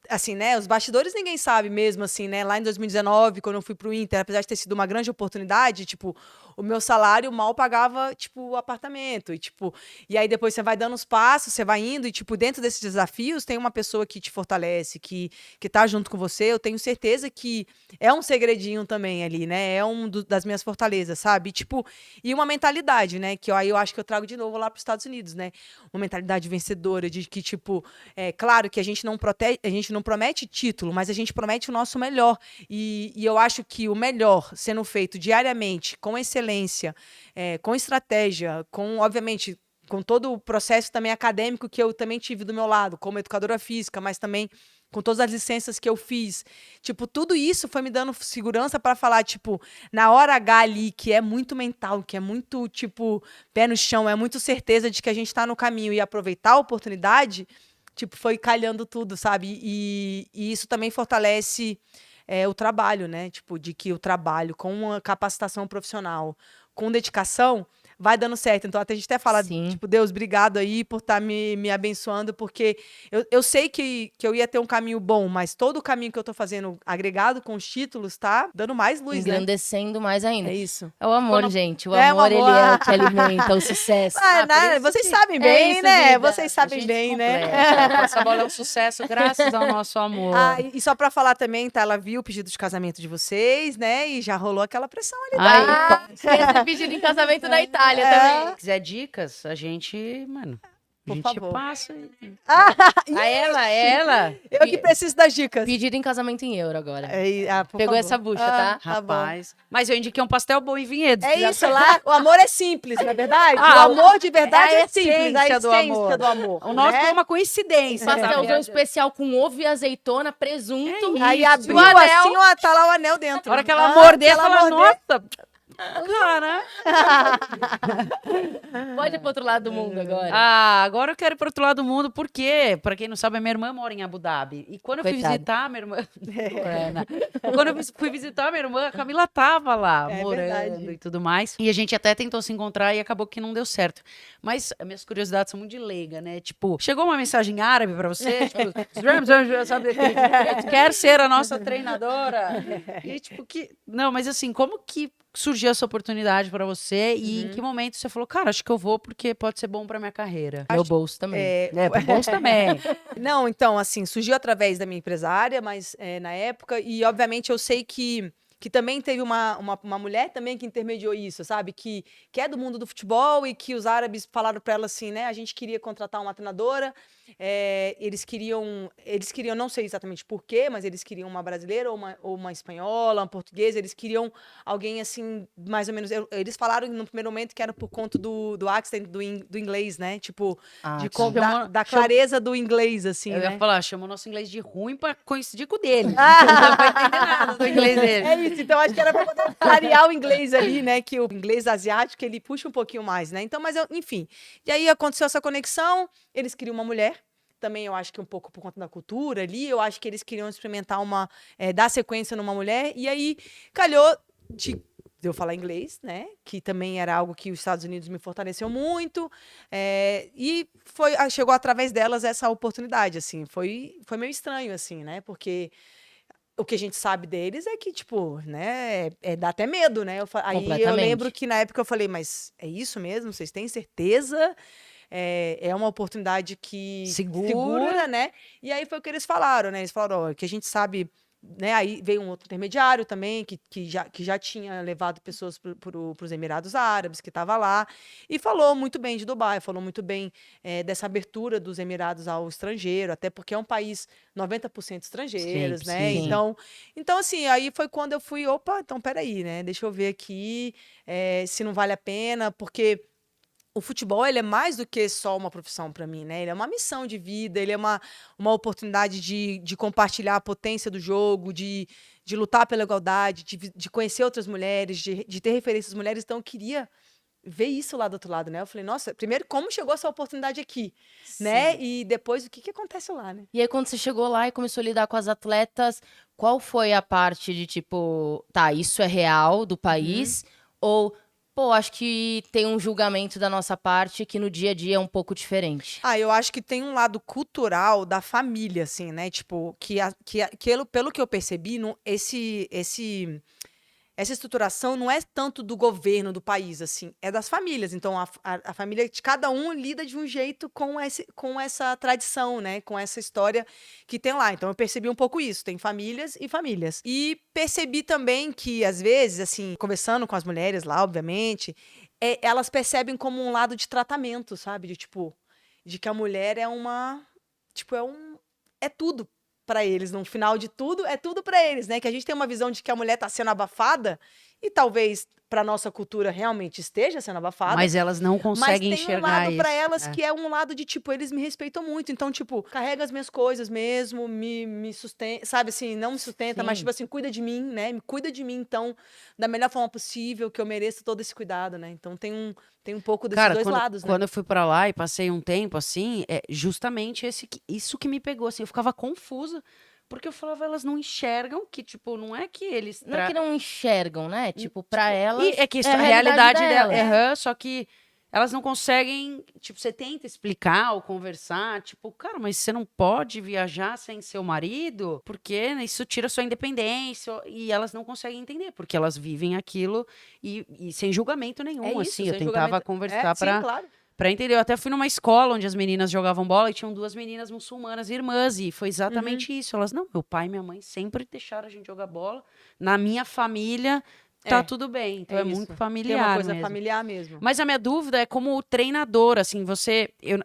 assim, né, os bastidores ninguém sabe mesmo, assim, né, lá em 2019, quando eu fui pro Inter, apesar de ter sido uma grande oportunidade, tipo, o meu salário mal pagava, tipo, o apartamento, e tipo, e aí depois você vai dando os passos, você vai indo, e tipo, dentro desses desafios tem uma pessoa que te fortalece, que tá junto com você, eu tenho certeza que é um segredinho também ali, né, é das minhas fortalezas, sabe, e, tipo, e uma mentalidade, né, que aí eu acho que eu trago de novo lá pros Estados Unidos, né, uma mentalidade vencedora, de que, tipo, é claro que a gente não não promete título, mas a gente promete o nosso melhor. E eu acho que o melhor sendo feito diariamente, com excelência, com estratégia, obviamente, com todo o processo também acadêmico que eu também tive do meu lado, como educadora física, mas também com todas as licenças que eu fiz. Tipo, tudo isso foi me dando segurança para falar, tipo, na hora H ali, que é muito mental, que é muito, tipo, pé no chão, é muito certeza de que a gente tá no caminho e aproveitar a oportunidade, tipo, foi calhando tudo, sabe? E isso também fortalece o trabalho, né? Tipo, de que o trabalho com uma capacitação profissional, com dedicação, vai dando certo. Então, até a gente até fala, Sim. tipo, Deus, obrigado aí por estar me abençoando, porque eu sei que eu ia ter um caminho bom, mas todo o caminho que eu tô fazendo, agregado com os títulos, tá dando mais luz, né? Engrandecendo mais ainda. É isso. É o amor, Quando- gente. O É, o amor, ele amor. é o que alimenta o sucesso. por Né? isso Vocês que- sabem é bem, isso, né? vida. Vocês A sabem gente bem, né? completa. Essa bola é um sucesso graças ao nosso amor. Ah, e só pra falar também, tá? Ela viu o pedido de casamento de vocês, né? E já rolou aquela pressão ali. Ai, Ah, esse pedido em casamento na Itália também. Se quiser dicas, a gente, mano, a Por gente favor. passa. Ah, Ela. eu que preciso das dicas. Pedido em casamento em euro agora. Por Pegou favor. essa bucha, tá? Tá bom. Rapaz. Mas eu indiquei um pastel bom em Vinhedo. É isso lá. O amor é simples, não é verdade? Ah, o amor de verdade é a é simples. A essência do amor. do amor. O nosso né? foi uma coincidência. Pastelzão sabe? especial com ovo e azeitona, presunto. Aí isso. abriu O anel. assim, ó, tá lá o anel dentro. A hora que ela mordeu, que ela ela mordeu. nossa. Cara. Pode ir pro outro lado do mundo agora. Ah, agora eu quero ir pro outro lado do mundo, porque, pra quem não sabe, a minha irmã mora em Abu Dhabi. E quando eu fui Coitada. visitar a minha irmã. Ana, quando eu fui visitar a minha irmã, a Camila tava lá, É morando verdade. e tudo mais. E a gente até tentou se encontrar e acabou que não deu certo. Mas as minhas curiosidades são muito de leiga, né? Tipo, chegou uma mensagem árabe pra você? Tipo, sabe, quer ser a nossa treinadora? E tipo, que. Não, mas assim, como que surgiu essa oportunidade pra você e em que momento você falou, cara, acho que eu vou porque pode ser bom pra minha carreira? Meu bolso também. É, pro bolso também. Não, então, assim, surgiu através da minha empresária, mas na época, e obviamente eu sei que também teve uma mulher também que intermediou isso, sabe? Que é do mundo do futebol e que os árabes falaram para ela assim, né? A gente queria contratar uma treinadora, eles queriam, não sei exatamente por quê, mas eles queriam uma brasileira ou uma espanhola, uma portuguesa, eles queriam alguém assim, mais ou menos, eles falaram no primeiro momento que era por conta do accent do inglês, né? Tipo, Ah, da clareza do inglês, assim, Eu né? ia falar, chama o nosso inglês de ruim pra coincidir com o dele. Não vai entender nada do inglês dele. É isso, então acho que era pra poder clarear o inglês ali, né? Que o inglês asiático, ele puxa um pouquinho mais, né? Então, enfim. E aí aconteceu essa conexão, eles queriam uma mulher. Também eu acho que um pouco por conta da cultura ali, eu acho que eles queriam experimentar dar sequência numa mulher. E aí calhou de eu falar inglês, né? Que também era algo que os Estados Unidos me fortaleceu muito. E chegou através delas essa oportunidade, assim. Foi meio estranho, assim, né? Porque o que a gente sabe deles é que, tipo, né, dá até medo, né? Aí eu Completamente. lembro que na época eu falei, mas é isso mesmo? Vocês têm certeza? É uma oportunidade que segura, né? E aí foi o que eles falaram, né? Eles falaram, ó, que a gente sabe, né? Aí veio um outro intermediário também, que já tinha levado pessoas para os Emirados Árabes, que estava lá, e falou muito bem de Dubai, falou muito bem dessa abertura dos Emirados ao estrangeiro, até porque é um país 90% estrangeiros, Sim, né? sim. Então, assim, aí foi quando eu fui, opa, então peraí, né? Deixa eu ver aqui se não vale a pena, porque o futebol, ele é mais do que só uma profissão para mim, né? Ele é uma missão de vida, ele é uma oportunidade de compartilhar a potência do jogo, de lutar pela igualdade, de conhecer outras mulheres, de ter referências mulheres. Então, eu queria ver isso lá do outro lado, né? Eu falei, nossa, primeiro, como chegou essa oportunidade aqui, né? E depois, o que acontece lá, né? E aí, quando você chegou lá e começou a lidar com as atletas, qual foi a parte de tipo, tá, isso é real do país? Ou, pô, acho que tem um julgamento da nossa parte que no dia a dia é um pouco diferente. Eu acho que tem um lado cultural da família, assim, né? Tipo, pelo que eu percebi, essa estruturação não é tanto do governo do país, assim, é das famílias. Então, a família de cada um lida de um jeito com essa tradição, né? Com essa história que tem lá. Então, eu percebi um pouco isso. Tem famílias e famílias. E percebi também que, às vezes, assim, conversando com as mulheres lá, obviamente, elas percebem como um lado de tratamento, sabe? De que a mulher é tudo pra eles. No final de tudo, é tudo pra eles, né? Que a gente tem uma visão de que a mulher tá sendo abafada e talvez pra nossa cultura realmente esteja sendo abafada. Mas elas não Mas conseguem tem um enxergar lado isso. pra elas É. que é um lado de, tipo, eles me respeitam muito. Então, tipo, carrega as minhas coisas mesmo, me sustenta, sabe assim, não me sustenta, mas, Sim. tipo assim, cuida de mim, né? Cuida de mim, então, da melhor forma possível, que eu mereço todo esse cuidado, né? Então, tem um pouco desses Cara, dois quando, lados, né? quando eu fui pra lá e passei um tempo assim, é justamente isso que me pegou, assim, eu ficava confusa, porque eu falava, elas não enxergam que, tipo, não é que eles... Não é que não enxergam, né? Tipo, pra E elas. é que é a realidade dela, delas. só que elas não conseguem, tipo, você tenta explicar ou conversar, tipo, cara, mas você não pode viajar sem seu marido, porque né, isso tira sua independência, e elas não conseguem entender, porque elas vivem aquilo e sem julgamento nenhum, É isso, assim, eu sem tentava julgamento. conversar Sim, pra claro. entender. Eu até fui numa escola onde as meninas jogavam bola e tinham 2 meninas muçulmanas, irmãs, e foi exatamente isso. Elas, não, meu pai e minha mãe sempre deixaram a gente jogar bola. Na minha família, tá É, tudo bem. Então é é muito isso. familiar Tem uma coisa mesmo. familiar mesmo. Mas a minha dúvida é como treinador, assim,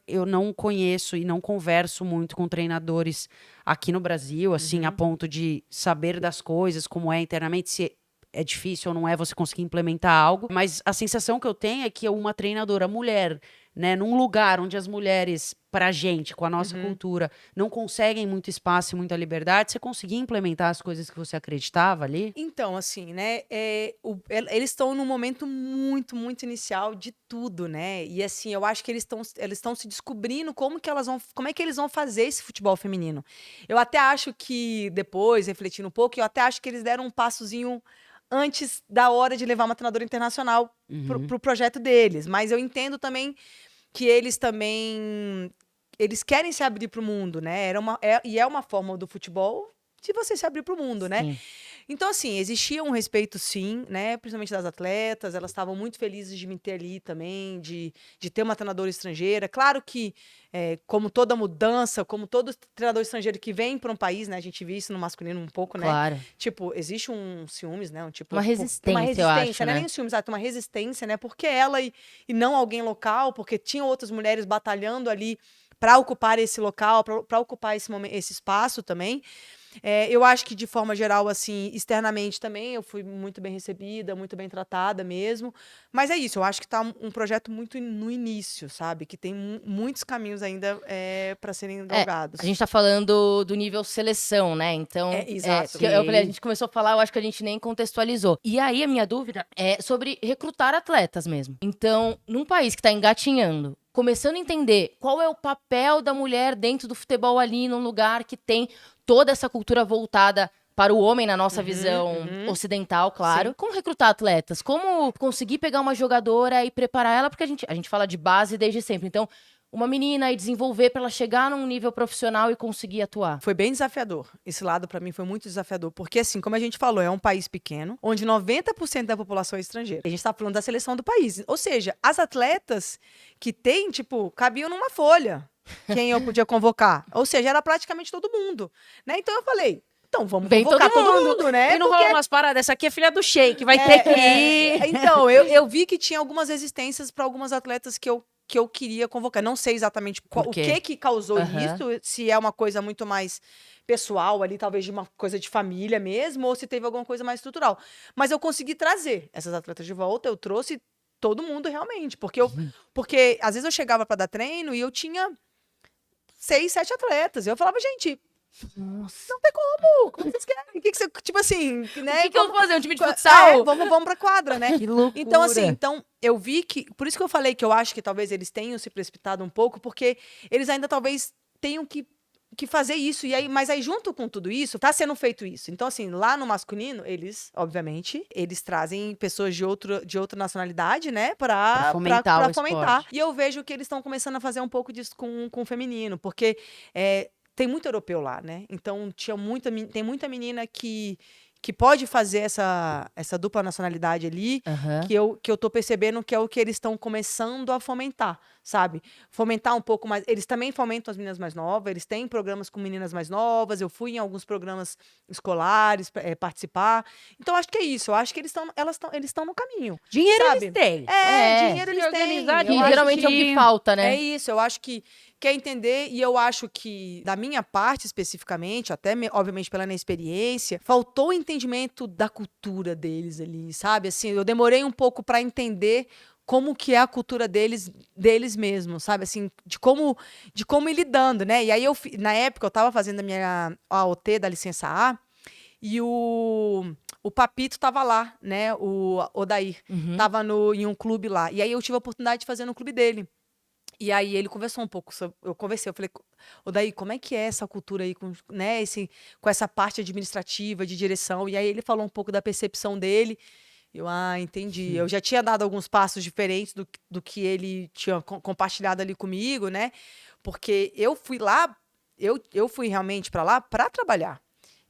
eu não conheço e não converso muito com treinadores aqui no Brasil, assim, a ponto de saber das coisas, como é internamente, se é difícil ou não é você conseguir implementar algo, mas a sensação que eu tenho é que uma treinadora mulher, né, num lugar onde as mulheres, pra gente, com a nossa cultura, não conseguem muito espaço e muita liberdade, você conseguir implementar as coisas que você acreditava ali? Então, assim, né? Eles estão num momento muito, muito inicial de tudo, né? E assim, eu acho que eles estão se descobrindo como é que eles vão fazer esse futebol feminino. Eu até acho que depois, refletindo um pouco, eu até acho que eles deram um passozinho antes da hora de levar uma treinadora internacional pro projeto deles. Mas eu entendo também que eles querem se abrir para o mundo, né? E é uma forma do futebol de você se abrir para o mundo, né? Sim. Então, assim, existia um respeito, sim, né? Principalmente das atletas, elas estavam muito felizes de me ter ali também, de ter uma treinadora estrangeira. Claro que, como toda mudança, como todo treinador estrangeiro que vem para um país, né? A gente vê isso no masculino um pouco, né? Claro. Tipo, existe um ciúmes, né? Uma resistência, eu acho, não é né? nem um ciúmes, tem uma resistência, né? Porque ela e não alguém local, porque tinham outras mulheres batalhando ali para ocupar esse local, para ocupar esse espaço também. Eu acho que, de forma geral, assim, externamente também, eu fui muito bem recebida, muito bem tratada mesmo. Mas é isso, eu acho que tá um projeto muito no início, sabe? Que tem muitos caminhos ainda para serem galgados. A gente tá falando do nível seleção, né? Então, Exato. que eu falei, a gente começou a falar, eu acho que a gente nem contextualizou. E aí, a minha dúvida é sobre recrutar atletas mesmo. Então, num país que tá engatinhando, começando a entender qual é o papel da mulher dentro do futebol ali, num lugar que tem toda essa cultura voltada para o homem na nossa visão ocidental, claro. Sim. Como recrutar atletas? Como conseguir pegar uma jogadora e preparar ela? Porque a gente fala de base desde sempre. Então, uma menina e desenvolver para ela chegar num nível profissional e conseguir atuar. Foi bem desafiador. Esse lado, para mim, foi muito desafiador. Porque, assim, como a gente falou, é um país pequeno, onde 90% da população é estrangeira. A gente tá falando da seleção do país. Ou seja, as atletas que tem, tipo, cabiam numa folha quem eu podia convocar. Ou seja, era praticamente todo mundo. Né? Então, eu falei, então vamos Vem convocar todo todo mundo, né? E não Porque rola umas paradas, essa aqui é filha do Sheik, vai ter que ir. Então, eu vi que tinha algumas resistências para algumas atletas que eu queria convocar. Não sei exatamente Por o quê? que causou Aham. isso, se é uma coisa muito mais pessoal ali, talvez de uma coisa de família mesmo, ou se teve alguma coisa mais estrutural. Mas eu consegui trazer essas atletas de volta, eu trouxe todo mundo realmente, porque às vezes eu chegava para dar treino e eu tinha 6, 7 atletas. Eu falava, gente, Nossa. como vocês querem? O que você, tipo assim, né? O que eu vou fazer? Um time de futsal? Vamos pra quadra, né? Que loucura. Então, assim, eu vi que. Por isso que eu falei que eu acho que talvez eles tenham se precipitado um pouco, porque eles ainda talvez tenham que fazer isso. Mas aí, junto com tudo isso, tá sendo feito isso. Então, assim, lá no masculino, eles, obviamente, eles trazem pessoas de outra nacionalidade, né? Pra fomentar o fomentar. esporte. E eu vejo que eles estão começando a fazer um pouco disso com o feminino, porque tem muito europeu lá, né? Então, tem muita menina que pode fazer essa dupla nacionalidade ali, Aham. que eu tô percebendo que é o que eles estão começando a fomentar, sabe? Fomentar um pouco mais. Eles também fomentam as meninas mais novas, eles têm programas com meninas mais novas, eu fui em alguns programas escolares participar. Então, acho que é isso. Eu acho que eles estão no caminho. Dinheiro sabe? eles têm. Dinheiro se eles têm. organizar Que Eu acho geralmente é o que falta, né? É isso, eu acho que quer entender, e eu acho que, da minha parte especificamente, até, obviamente, pela minha experiência, faltou o entendimento da cultura deles ali, sabe? Assim, eu demorei um pouco para entender como que é a cultura deles mesmos, sabe? Assim, de como ir lidando, né? E aí, na época, eu estava fazendo a minha AOT da licença A, e o Papito tava lá, né? O Odair. Tava em um clube lá. E aí eu tive a oportunidade de fazer no clube dele. E aí ele conversou um pouco, eu conversei, eu falei, Odair, como é que é essa cultura aí, né, com essa parte administrativa, de direção? E aí ele falou um pouco da percepção dele. Eu, entendi. Eu já tinha dado alguns passos diferentes do que ele tinha compartilhado ali comigo, né? Porque eu fui lá, eu fui realmente para lá para trabalhar.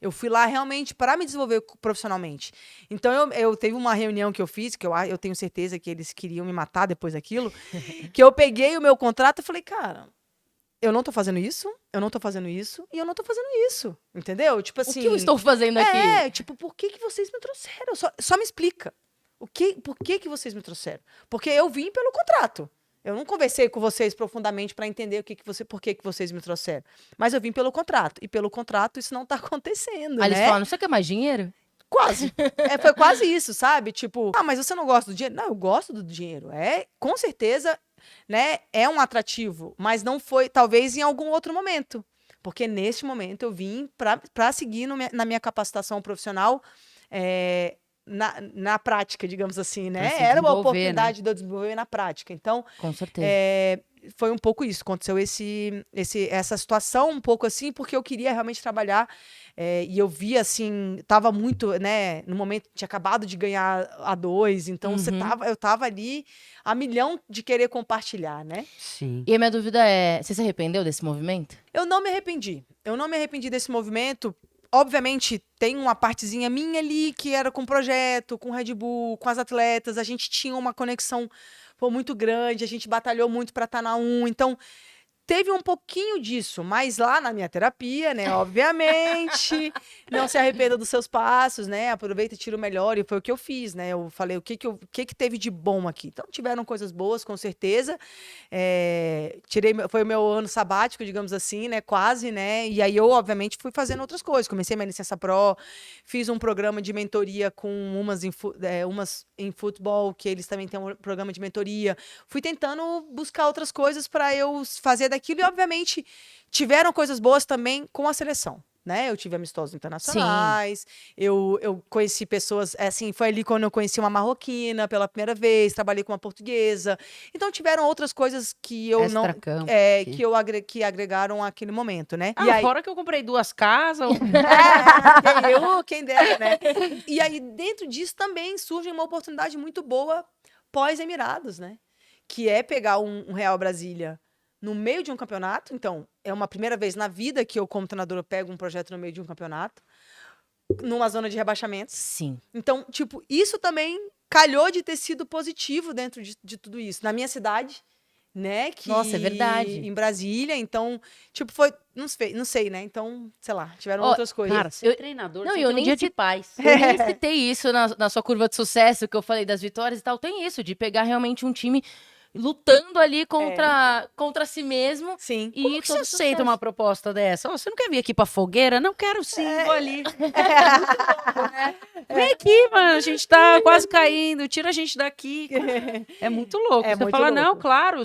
Eu fui lá realmente para me desenvolver profissionalmente. Então, eu teve uma reunião que eu fiz, que eu tenho certeza que eles queriam me matar depois daquilo, que eu peguei o meu contrato e falei, cara, eu não tô fazendo isso, eu não tô fazendo isso, e eu não tô fazendo isso, entendeu? Tipo assim... O que eu estou fazendo aqui? Tipo, por que vocês me trouxeram? Só me explica. Por que vocês me trouxeram? Porque eu vim pelo contrato. Eu não conversei com vocês profundamente para entender por que vocês me trouxeram. Mas eu vim pelo contrato. E pelo contrato isso não tá acontecendo, Aí né? eles falaram, você quer mais dinheiro? Quase. Foi quase isso, sabe? Tipo, mas você não gosta do dinheiro? Não, eu gosto do dinheiro. Com certeza, né, é um atrativo. Mas não foi, talvez, em algum outro momento. Porque neste momento eu vim para seguir na minha capacitação profissional, na prática, digamos assim, né? Era uma oportunidade, né, de eu desenvolver na prática. Então, com certeza. Foi um pouco isso. Aconteceu essa situação um pouco assim, porque eu queria realmente trabalhar. E eu via, assim, tava muito, né? No momento, tinha acabado de ganhar a 2, então eu tava ali a milhão de querer compartilhar, né? Sim. E a minha dúvida é, você se arrependeu desse movimento? Eu não me arrependi. Eu não me arrependi desse movimento. Obviamente, tem uma partezinha minha ali que era com o projeto, com o Red Bull, com as atletas. A gente tinha uma conexão muito grande, a gente batalhou muito para estar na 1. Então, teve um pouquinho disso, mas lá na minha terapia, né, obviamente, não se arrependa dos seus passos, né, aproveita e tira o melhor, e foi o que eu fiz, né, eu falei, o que teve de bom aqui? Então, tiveram coisas boas, com certeza, foi o meu ano sabático, digamos assim, né, quase, né, e aí eu, obviamente, fui fazendo outras coisas, comecei minha licença pro, fiz um programa de mentoria com umas em futebol, que eles também têm um programa de mentoria, fui tentando buscar outras coisas para eu fazer daquilo, e obviamente tiveram coisas boas também com a seleção, né? Eu tive amistosos internacionais, eu conheci pessoas, assim, foi ali quando eu conheci uma marroquina pela primeira vez, trabalhei com uma portuguesa, então tiveram outras coisas que eu que agregaram aquele momento, né? E aí, fora que eu comprei 2 casas. Quem dera, né? E aí dentro disso também surge uma oportunidade muito boa pós-Emirados, né? Que é pegar um Real Brasília no meio de um campeonato. Então, é uma primeira vez na vida que eu, como treinadora, pego um projeto no meio de um campeonato, numa zona de rebaixamento. Sim. Então, tipo, isso também calhou de ter sido positivo dentro de tudo isso. Na minha cidade, né? Nossa, é verdade. Em Brasília. Então, tipo, foi... Não sei, né? Então, sei lá, tiveram outras coisas. Cara, ser treinador, não, você eu tem nem um dia de paz. Eu nem citei isso na sua curva de sucesso, que eu falei das vitórias e tal. Tem isso, de pegar realmente um time lutando ali contra si mesmo. Sim. E Como que você todo aceita sucesso. uma proposta dessa? Você não quer vir aqui pra fogueira? Não quero sim, vou ali. Vem aqui, mano, a gente tá quase caindo, tira a gente daqui. É muito louco. Você muito fala, louco. não, claro,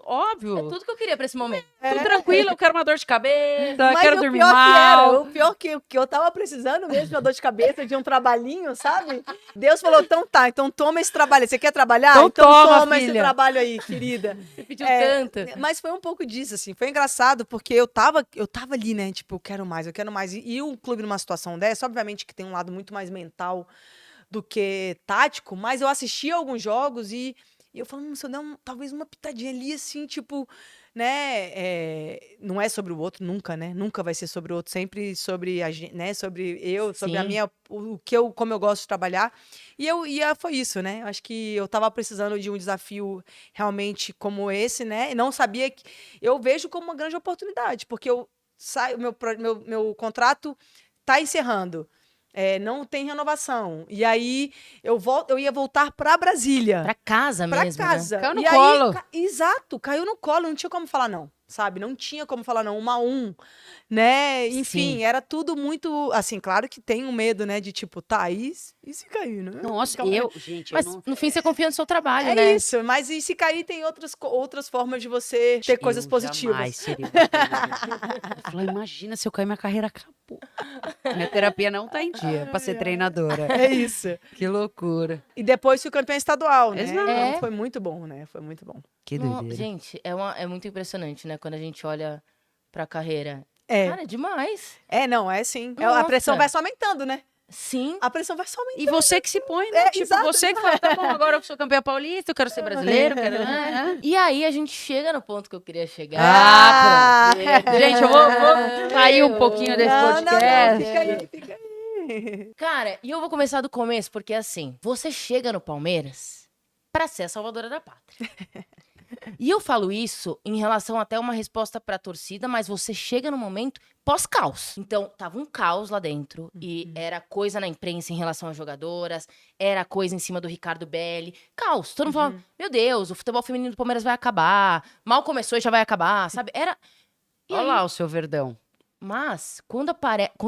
óbvio. É tudo que eu queria pra esse momento. Tudo tranquilo, eu quero uma dor de cabeça, Mas quero o dormir pior mal. o pior que eu tava precisando mesmo de uma dor de cabeça, de um trabalhinho, sabe? Deus falou, então tá, então toma esse trabalho. Você quer trabalhar? Então toma, esse filha. trabalho aí, querida. Você pediu tanto. Mas foi um pouco disso, assim. Foi engraçado, porque eu tava ali, né? Tipo, eu quero mais. E o clube numa situação dessa, obviamente que tem um lado muito mais mental do que tático, mas eu assisti alguns jogos e eu falando, se eu der talvez uma pitadinha ali, assim, tipo, né? Não é sobre o outro, nunca, né? Nunca vai ser sobre o outro, sempre sobre a gente, né? Sobre eu, sobre a Sim. minha, como eu gosto de trabalhar. E foi isso, né? Acho que eu tava precisando de um desafio realmente como esse, né? E não sabia que... Eu vejo como uma grande oportunidade, porque meu contrato tá encerrando. Não tem renovação. E aí, eu ia voltar para Brasília. Pra casa Pra mesmo, casa. Caiu no E colo. Aí, exato, caiu no colo, não tinha como falar não. sabe? Não tinha como falar não, 1-1, né? Enfim, Sim. era tudo muito, assim, claro que tem um medo, né, de tipo, tá, e se cair, né? Nossa, Calma aí. gente, Mas eu não... no fim você confia no seu trabalho, É né? isso, mas e se cair tem outras formas de você ter coisas Eu positivas. jamais seria uma treinadora. Eu falei, imagina se eu cair, minha carreira acabou. Minha terapia não tá em dia pra ser treinadora. É isso. Que loucura. E depois fui campeã estadual, né? Exato. Então É. foi muito bom, né? Foi muito bom. Que No- doideira. gente, é muito impressionante, né? Quando a gente olha pra carreira. É. Cara, é demais. Não, é sim. A Nossa. pressão vai só aumentando, né? Sim. A pressão vai só aumentando. E você que se põe, né? Tipo, exato, você que fala, tá bom, agora eu sou campeã paulista, eu quero ser brasileiro, eu quero... E aí a gente chega no ponto que eu queria chegar. Ah, pronto. Gente, eu vou sair um pouquinho desse podcast. Fica aí, fica aí. Cara, e eu vou começar do começo, porque assim, você chega no Palmeiras pra ser a salvadora da pátria. E eu falo isso em relação até uma resposta pra torcida, mas você chega no momento pós-caos. Então, tava um caos lá dentro, e era coisa na imprensa em relação às jogadoras, era coisa em cima do Ricardo Belli. Caos. Todo mundo falando, meu Deus, o futebol feminino do Palmeiras vai acabar, mal começou e já vai acabar, sabe? Era... E Olha aí, lá o seu Verdão. mas, quando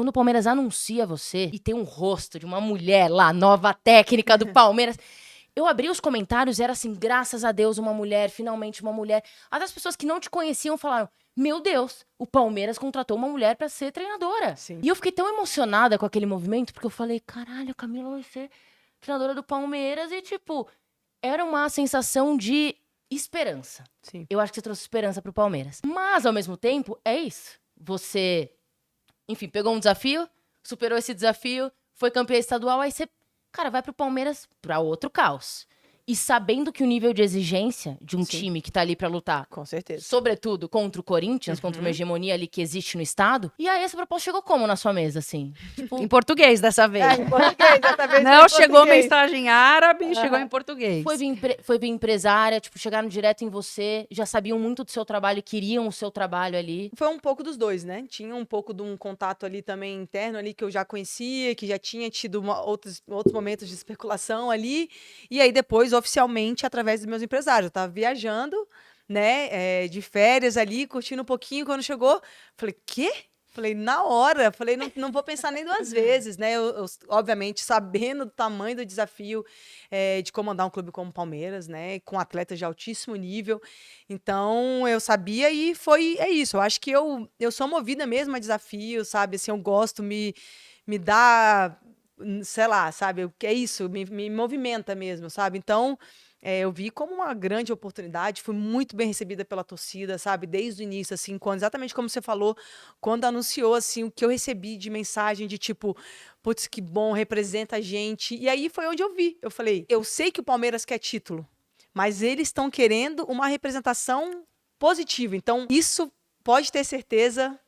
o Palmeiras anuncia você e tem um rosto de uma mulher lá, nova técnica do Palmeiras, eu abri os comentários, era assim, graças a Deus, uma mulher, finalmente uma mulher. Até as pessoas que não te conheciam falaram, meu Deus, o Palmeiras contratou uma mulher pra ser treinadora. Sim. E eu fiquei tão emocionada com aquele movimento, porque eu falei, caralho, a Camila vai ser treinadora do Palmeiras. E, tipo, era uma sensação de esperança. Sim. Eu acho que você trouxe esperança pro Palmeiras. Mas, ao mesmo tempo, é isso. Você, enfim, pegou um desafio, superou esse desafio, foi campeã estadual, aí você, cara, vai pro Palmeiras pra outro caos. E sabendo que o nível de exigência de um Sim. time que tá ali pra lutar, Com certeza. sobretudo contra o Corinthians, contra uma hegemonia ali que existe no estado, e aí essa proposta chegou como na sua mesa, assim? Tipo, Em português dessa vez. Em português, dessa vez Não em chegou português. mensagem árabe, chegou em português. foi vir empresária, tipo, chegaram direto em você, já sabiam muito do seu trabalho e queriam o seu trabalho ali. Foi um pouco dos dois, né? Tinha um pouco de um contato ali também interno ali que eu já conhecia, que já tinha tido outros momentos de especulação ali. E aí depois, oficialmente, através dos meus empresários. Eu tava viajando, né, de férias ali, curtindo um pouquinho. Quando chegou, falei, quê? Falei, na hora. Falei, não vou pensar nem duas vezes, né? Eu, obviamente, sabendo do tamanho do desafio de comandar um clube como o Palmeiras, né? Com atletas de altíssimo nível. Então, eu sabia e é isso. Eu acho que eu sou movida mesmo a desafio, sabe? Assim, eu gosto, me dá, sei lá, sabe? É isso, me movimenta mesmo, sabe? Então, eu vi como uma grande oportunidade, fui muito bem recebida pela torcida, sabe? Desde o início, assim, exatamente como você falou, quando anunciou, assim, o que eu recebi de mensagem de tipo, putz, que bom, representa a gente. E aí foi onde eu vi. Eu falei, eu sei que o Palmeiras quer título, mas eles estão querendo uma representação positiva. Então, isso pode ter certeza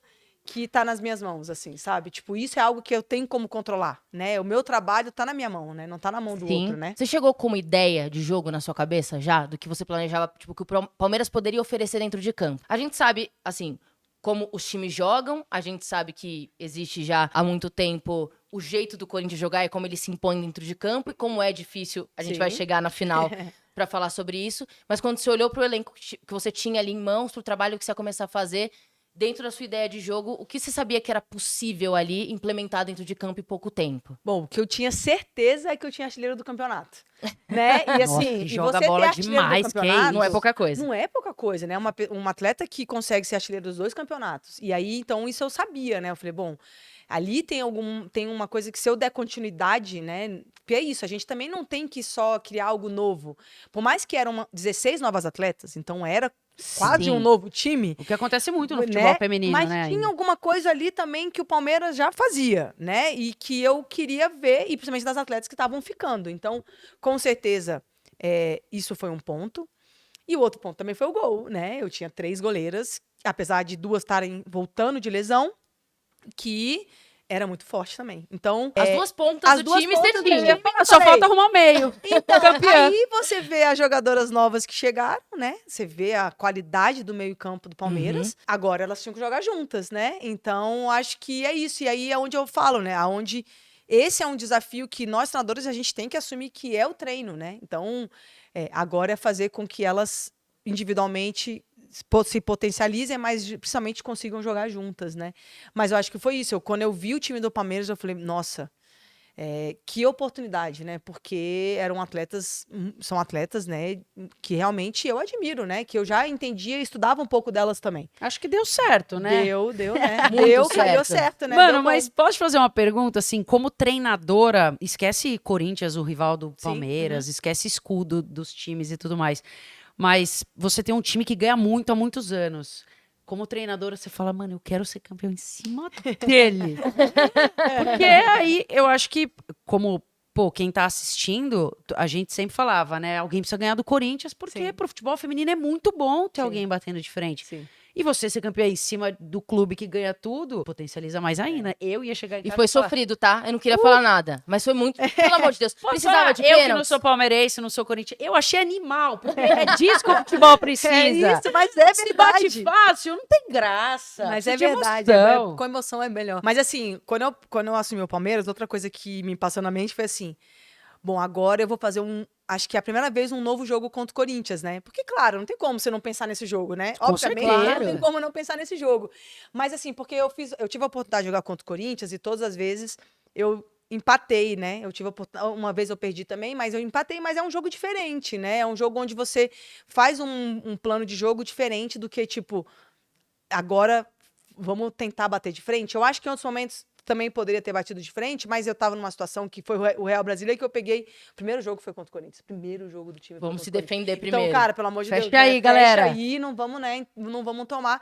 que tá nas minhas mãos, assim, sabe? Tipo, isso é algo que eu tenho como controlar, né? O meu trabalho tá na minha mão, né? Não tá na mão do outro, né? Você chegou com uma ideia de jogo na sua cabeça já? Do que você planejava, tipo, que o Palmeiras poderia oferecer dentro de campo? A gente sabe, assim, como os times jogam, a gente sabe que existe já há muito tempo o jeito do Corinthians jogar e como ele se impõe dentro de campo e como é difícil, a gente Sim. vai chegar na final pra falar sobre isso. Mas quando você olhou pro elenco que você tinha ali em mãos, pro trabalho que você ia começar a fazer, dentro da sua ideia de jogo, o que você sabia que era possível ali implementar dentro de campo em pouco tempo? Bom, o que eu tinha certeza é que eu tinha artilheiro do campeonato, né? E Nossa, assim, que e joga você bola ter artilheiro demais, do que campeonato, Não é pouca coisa. Não é pouca coisa, né? Uma atleta que consegue ser artilheiro dos 2 campeonatos. E aí, então, isso eu sabia, né? Eu falei, bom, ali tem uma coisa que se eu der continuidade, né? Porque é isso, a gente também não tem que só criar algo novo. Por mais que eram 16 novas atletas, então era quase Sim. um novo time. O que acontece muito no Né? futebol feminino, Mas né? tinha ainda. alguma coisa ali também que o Palmeiras já fazia, né? E que eu queria ver, e principalmente das atletas que estavam ficando. Então, com certeza, isso foi um ponto. E o outro ponto também foi o gol, né? Eu tinha 3 goleiras, apesar de 2 estarem voltando de lesão, que era muito forte também. Então, As duas pontas as do duas time pontas você do tinha. time. Só falei. falta arrumar o meio. então, Campeã. aí você vê as jogadoras novas que chegaram, né? Você vê a qualidade do meio-campo do Palmeiras. Agora elas tinham que jogar juntas, né? Então, acho que é isso. E aí é onde eu falo, né? Aonde esse é um desafio que nós, treinadores, a gente tem que assumir que é o treino, né? Então, agora é fazer com que elas individualmente se potencializem, mas principalmente consigam jogar juntas, né? Mas eu acho que foi isso. Quando eu vi o time do Palmeiras, eu falei, nossa, que oportunidade, né? Porque são atletas, né? Que realmente eu admiro, né? Que eu já entendia e estudava um pouco delas também. Acho que deu certo, né? Deu, né? Muito Deu certo. certo, né? Mano, Deu bom. mas posso fazer uma pergunta, assim, como treinadora, esquece Corinthians, o rival do Sim, Palmeiras, esquece escudo dos times e tudo mais, mas você tem um time que ganha muito há muitos anos. Como treinadora, você fala, mano, eu quero ser campeão em cima dele. Porque aí, eu acho que, como, pô, quem tá assistindo, a gente sempre falava, né, alguém precisa ganhar do Corinthians, porque Sim. pro futebol feminino é muito bom ter Sim. alguém batendo de frente. Sim. E você ser campeã em cima do clube que ganha tudo, potencializa mais ainda. Eu ia chegar em E casa foi falar, sofrido, tá? Eu não queria falar nada. Mas foi muito. Pelo amor de Deus. "Posso Precisava falar? de Eu que não pênalti. sou palmeirense, não sou corintiano. Eu achei animal, porque é disso que o futebol precisa. É isso, mas é Se bate verdade. fácil, não tem graça. Mas Precisa é de verdade, emoção. com emoção é melhor. Mas assim, quando eu assumi o Palmeiras, outra coisa que me passou na mente foi assim, bom, agora eu vou fazer acho que é a primeira vez um novo jogo contra o Corinthians, né? Porque, claro, não tem como você não pensar nesse jogo, né? Com Obviamente, certeza. não tem como não pensar nesse jogo. Mas assim, porque eu tive a oportunidade de jogar contra o Corinthians e todas as vezes eu empatei, né? Uma vez eu perdi também, mas eu empatei, mas é um jogo diferente, né? É um jogo onde você faz um plano de jogo diferente do que, tipo, agora vamos tentar bater de frente. Eu acho que em outros momentos também poderia ter batido de frente, mas eu tava numa situação que foi o Real Brasileiro que eu peguei. O primeiro jogo foi contra o Corinthians. Primeiro jogo do time. foi Vamos contra se o Corinthians. defender primeiro. Então, cara, pelo amor de Fecha Deus. aí, galera. Fecha aí, não vamos, né? Não vamos tomar.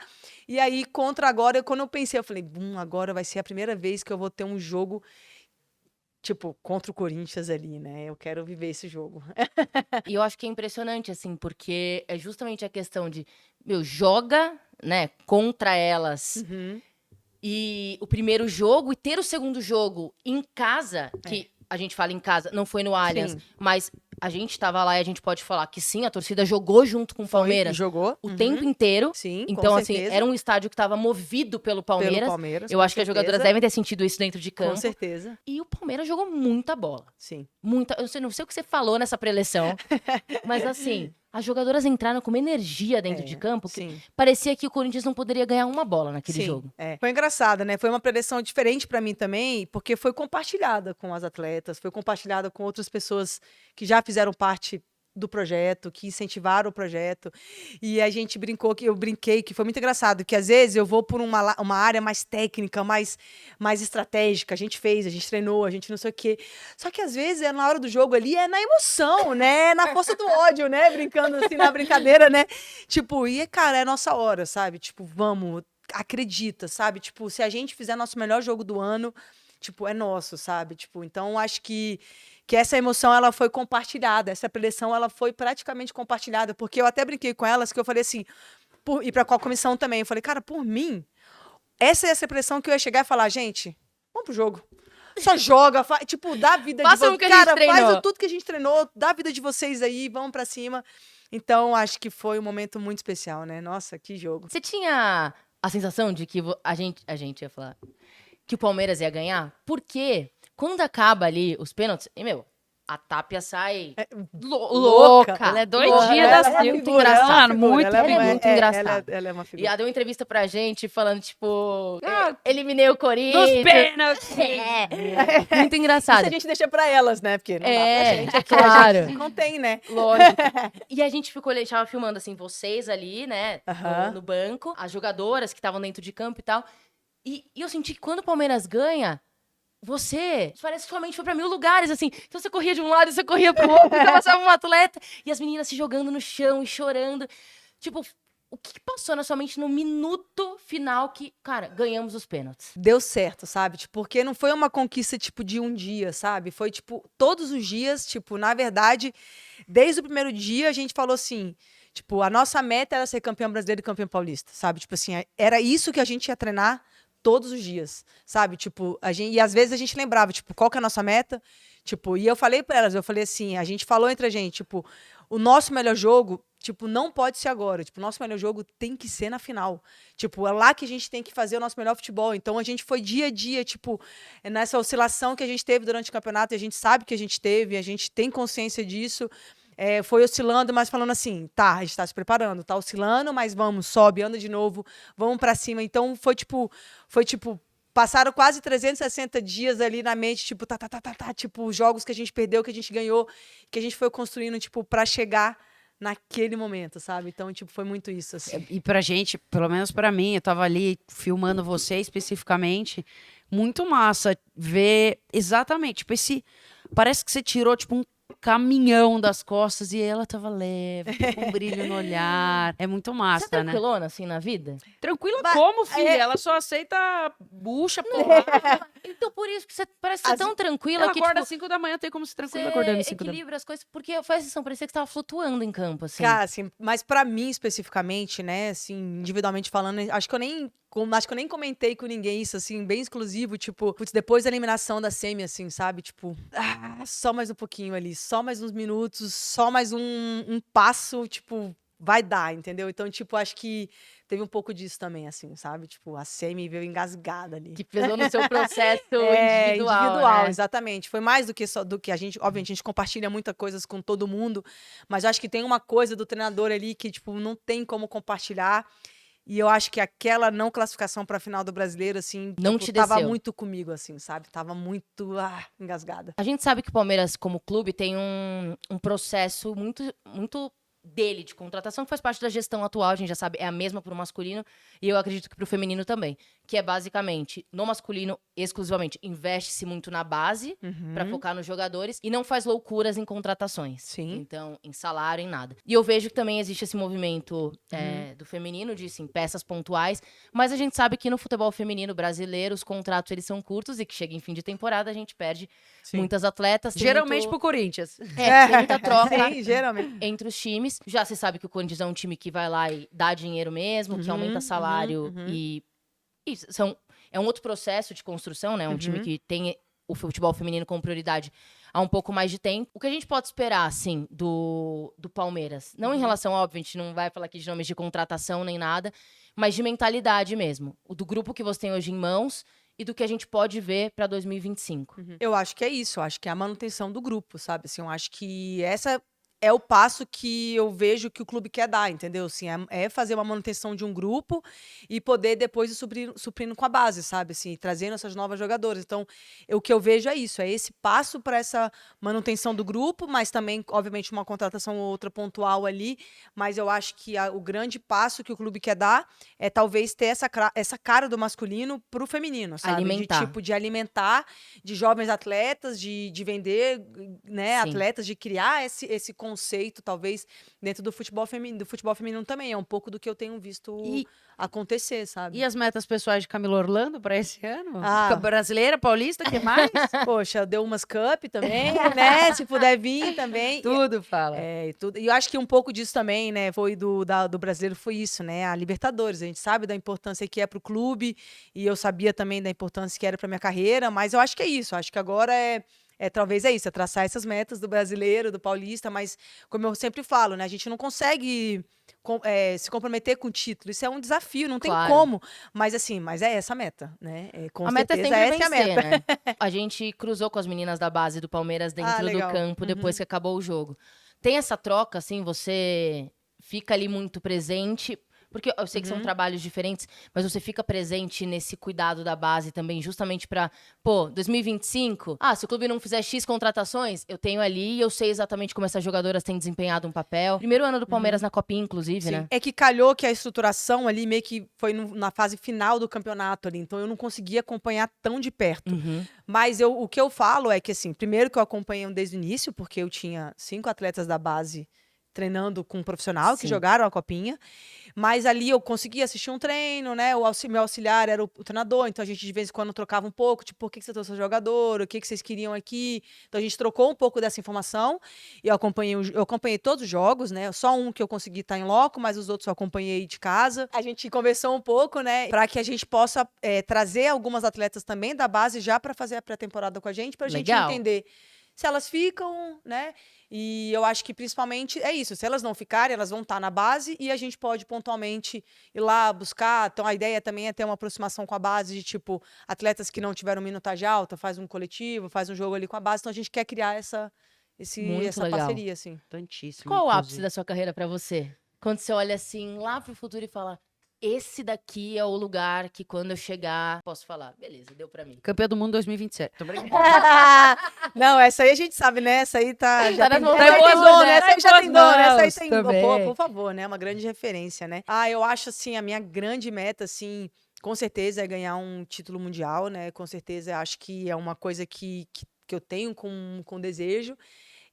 E aí, contra agora, quando eu pensei, eu falei, agora vai ser a primeira vez que eu vou ter um jogo, tipo, contra o Corinthians ali, né? Eu quero viver esse jogo. E eu acho que é impressionante, assim, porque é justamente a questão de, joga, né, contra elas. E o primeiro jogo e ter o segundo jogo em casa, que a gente fala em casa, não foi no Allianz, Sim. mas a gente estava lá e a gente pode falar que sim, a torcida jogou junto com o Palmeiras Jogou. o tempo inteiro. Sim, Então, com assim, certeza. era um estádio que estava movido pelo Palmeiras. Pelo Palmeiras, Eu com acho que as jogadoras certeza. devem ter sentido isso dentro de campo. Com certeza. E o Palmeiras jogou muita bola. Sim. Muita. Eu não sei o que você falou nessa preleção, mas assim, as jogadoras entraram com uma energia dentro de campo que Sim. parecia que o Corinthians não poderia ganhar uma bola naquele Sim, jogo. Foi engraçado, né? Foi uma preleção diferente pra mim também, porque foi compartilhada com as atletas, foi compartilhada com outras pessoas que já fizeram parte do projeto, que incentivaram o projeto. E a gente eu brinquei, que foi muito engraçado, que às vezes eu vou por uma área mais técnica, mais estratégica. A gente treinou, a gente não sei o quê. Só que às vezes, na hora do jogo ali, é na emoção, né? Na força do ódio, né? Brincando assim, na brincadeira, né? Tipo, cara, é a nossa hora, sabe? Tipo, vamos, acredita, sabe? Tipo, se a gente fizer nosso melhor jogo do ano, tipo, é nosso, sabe? Tipo, então acho que essa emoção ela foi compartilhada, essa preleção ela foi praticamente compartilhada, porque eu até brinquei com elas que eu falei assim, e para qual comissão também, eu falei, cara, por mim, essa é essa preleção que eu ia chegar e falar, gente, vamos pro jogo. Só joga, tipo, dá a vida de Façam vocês. o que a gente Cara, treinou. faz tudo que a gente treinou, dá a vida de vocês aí, vamos pra cima. Então, acho que foi um momento muito especial, né? Nossa, que jogo. Você tinha a sensação de que a gente ia falar que o Palmeiras ia ganhar? Porque quando acaba ali os pênaltis, a Tapia sai louca. Ela é louca. doidinha Ela da é Silva. muito engraçada. Muito, ela é muito engraçada. Ela é uma figura. E ela deu uma entrevista pra gente falando, tipo, eliminei o Corinthians. Dos pênaltis. Muito Isso engraçada. a gente deixa pra elas, né? Porque não dá pra gente. Aqui claro. A gente não tem, né? Lógico. E a gente tava filmando, assim, vocês ali, né, Aham. no banco, as jogadoras que estavam dentro de campo e tal. E eu senti que quando o Palmeiras ganha, você parece que sua mente foi pra 1000 lugares, assim. Então você corria de um lado, você corria pro outro, você passava um atleta. E as meninas se jogando no chão e chorando. Tipo, o que passou na sua mente no minuto final que, cara, ganhamos os pênaltis? Deu certo, sabe? Tipo, porque não foi uma conquista, tipo, de um dia, sabe? Foi, tipo, todos os dias, tipo, na verdade, desde o primeiro dia a gente falou assim, tipo, a nossa meta era ser campeão brasileiro e campeão paulista, sabe? Tipo assim, era isso que a gente ia treinar todos os dias, sabe? Tipo, e às vezes a gente lembrava, tipo, qual que é a nossa meta? Tipo, e eu falei pra elas, eu falei assim, a gente falou entre a gente, tipo, o nosso melhor jogo, tipo, não pode ser agora. Tipo, o nosso melhor jogo tem que ser na final. Tipo, é lá que a gente tem que fazer o nosso melhor futebol. Então, a gente foi dia a dia, tipo, nessa oscilação que a gente teve durante o campeonato, e a gente sabe que a gente teve, a gente tem consciência disso. foi oscilando, mas falando assim, tá, a gente tá se preparando, tá oscilando, mas vamos, sobe, anda de novo, vamos pra cima. Então foi tipo, passaram quase 360 dias ali na mente, tipo, tipo, jogos que a gente perdeu, que a gente ganhou, que a gente foi construindo, tipo, pra chegar naquele momento, sabe? Então, tipo, foi muito isso, assim. E pra gente, pelo menos pra mim, eu tava ali filmando você especificamente, muito massa ver exatamente, tipo, parece que você tirou, tipo, um caminhão das costas e ela tava leve, com um brilho no olhar. É muito Você é massa, né? tranquilona, assim, na vida? Tranquila Mas- como, filha? Ela só aceita bucha, porra. Então, por isso que você parece ser tão tranquila Ela que, acorda tipo, às 5 da manhã, tem como se tranquila você acordando às 5 da manhã. equilibra as coisas. Porque foi a sensação, parecia que você tava flutuando em campo, assim. Cara, assim, mas pra mim especificamente, né, assim, individualmente falando, acho que eu nem comentei com ninguém isso, assim, bem exclusivo, tipo, putz, depois da eliminação da semi, assim, sabe, tipo, só mais um pouquinho ali, só mais uns minutos, só mais um passo, tipo, vai dar, entendeu? Então, tipo, acho que teve um pouco disso também, assim, sabe, tipo, a semi veio engasgada ali. Que pesou no seu processo É, individual, né? exatamente. Foi mais do que só do que a gente, obviamente, a gente compartilha muitas coisas com todo mundo, mas eu acho que tem uma coisa do treinador ali que, tipo, não tem como compartilhar. E eu acho que aquela não classificação para a final do Brasileiro, assim, Não tipo, te tava desceu. muito comigo, assim, sabe? Tava muito engasgada. A gente sabe que o Palmeiras, como clube, tem um processo muito dele de contratação, que faz parte da gestão atual, a gente já sabe, é a mesma para o masculino, e eu acredito que para o feminino também. Que é basicamente, no masculino, exclusivamente, investe-se muito na base para focar nos jogadores e não faz loucuras em contratações. Sim. Então, em salário, em nada. E eu vejo que também existe esse movimento do feminino, de sim, peças pontuais, mas a gente sabe que no futebol feminino brasileiro, os contratos eles são curtos e que chega em fim de temporada, a gente perde muitas atletas. Tem Geralmente muito... pro Corinthians. tem muita troca Sim, geralmente. entre os times. Já se sabe que o Corinthians é um time que vai lá e dá dinheiro mesmo, que aumenta salário e é um outro processo de construção, né? Um time que tem o futebol feminino como prioridade há um pouco mais de tempo. O que a gente pode esperar, assim, do Palmeiras? Não em relação, óbvio, a gente não vai falar aqui de nomes de contratação nem nada, mas de mentalidade mesmo. O do grupo que você tem hoje em mãos e do que a gente pode ver para 2025. Eu acho que é isso, eu acho que é a manutenção do grupo, sabe? Assim, eu acho que essa é o passo que eu vejo que o clube quer dar, entendeu? Assim, é fazer uma manutenção de um grupo e poder depois ir suprindo com a base, sabe? Assim, trazendo essas novas jogadoras. Então, o que eu vejo é isso, é esse passo para essa manutenção do grupo, mas também, obviamente, uma contratação ou outra pontual ali. Mas eu acho que o grande passo que o clube quer dar é talvez ter essa cara do masculino pro feminino, sabe? Alimentar. De alimentar, de jovens atletas, de vender, né, Sim. atletas, de criar esse conceito, talvez, dentro do futebol feminino também. É um pouco do que eu tenho visto acontecer, sabe? E as metas pessoais de Camila Orlando para esse ano? Ah. Brasileira, paulista, o que mais? Poxa, deu umas cup também, né? Se puder vir também. Tudo fala. E tudo. E eu acho que um pouco disso também, né, foi do brasileiro, foi isso, né? A Libertadores. A gente sabe da importância que é pro clube, e eu sabia também da importância que era pra minha carreira, mas eu acho que é isso. Acho que agora talvez é isso, é traçar essas metas do brasileiro, do paulista, mas como eu sempre falo, né? A gente não consegue se comprometer com o título. Isso é um desafio, não tem Claro. como. Mas assim, é essa a meta, né? Com A meta é certeza sempre essa é a vencer, meta. né? A gente cruzou com as meninas da base do Palmeiras dentro do legal. campo depois que acabou o jogo. Tem essa troca, assim, você fica ali muito presente, porque eu sei que são trabalhos diferentes, mas você fica presente nesse cuidado da base também, justamente pra, 2025, se o clube não fizer X contratações, eu tenho ali e eu sei exatamente como essas jogadoras têm desempenhado um papel. Primeiro ano do Palmeiras na Copinha, inclusive, Sim. né? É que calhou que a estruturação ali meio que foi na fase final do campeonato ali, então eu não conseguia acompanhar tão de perto. Mas o que eu falo é que, assim, primeiro que eu acompanhei desde o início, porque eu tinha 5 atletas da base treinando com um profissional que Sim. jogaram a copinha, mas ali eu conseguia assistir um treino, né? Meu auxiliar era o treinador, então a gente de vez em quando trocava um pouco, tipo, por que você trouxe o jogador, o que vocês queriam aqui? Então a gente trocou um pouco dessa informação e eu acompanhei todos os jogos, né? Só um que eu consegui estar em loco, mas os outros eu acompanhei de casa. A gente conversou um pouco, né? Para que a gente possa trazer algumas atletas também da base já para fazer a pré-temporada com a gente, pra gente Legal. entender se elas ficam, né? E eu acho que principalmente é isso. Se elas não ficarem, elas vão estar na base e a gente pode pontualmente ir lá buscar. Então a ideia também é ter uma aproximação com a base de tipo atletas que não tiveram minutagem alta, faz um coletivo, faz um jogo ali com a base. Então a gente quer criar Muito essa legal. parceria, assim. Importantíssimo. Qual o ápice inclusive. da sua carreira pra você? Quando você olha assim lá pro futuro e fala: esse daqui é o lugar que quando eu chegar, posso falar, beleza, deu pra mim. Campeã do Mundo 2027. Tô brincando. Não, essa aí a gente sabe, né? Essa aí já Tá nas tem, mãos essa aí boas, tem dono, né? essa aí já Boas tem dono, essa aí mãos tem... também. Pô, por favor, né? Uma grande referência, né? Eu acho, assim, a minha grande meta, assim, com certeza é ganhar um título mundial, né? Com certeza, acho que é uma coisa que eu tenho com desejo.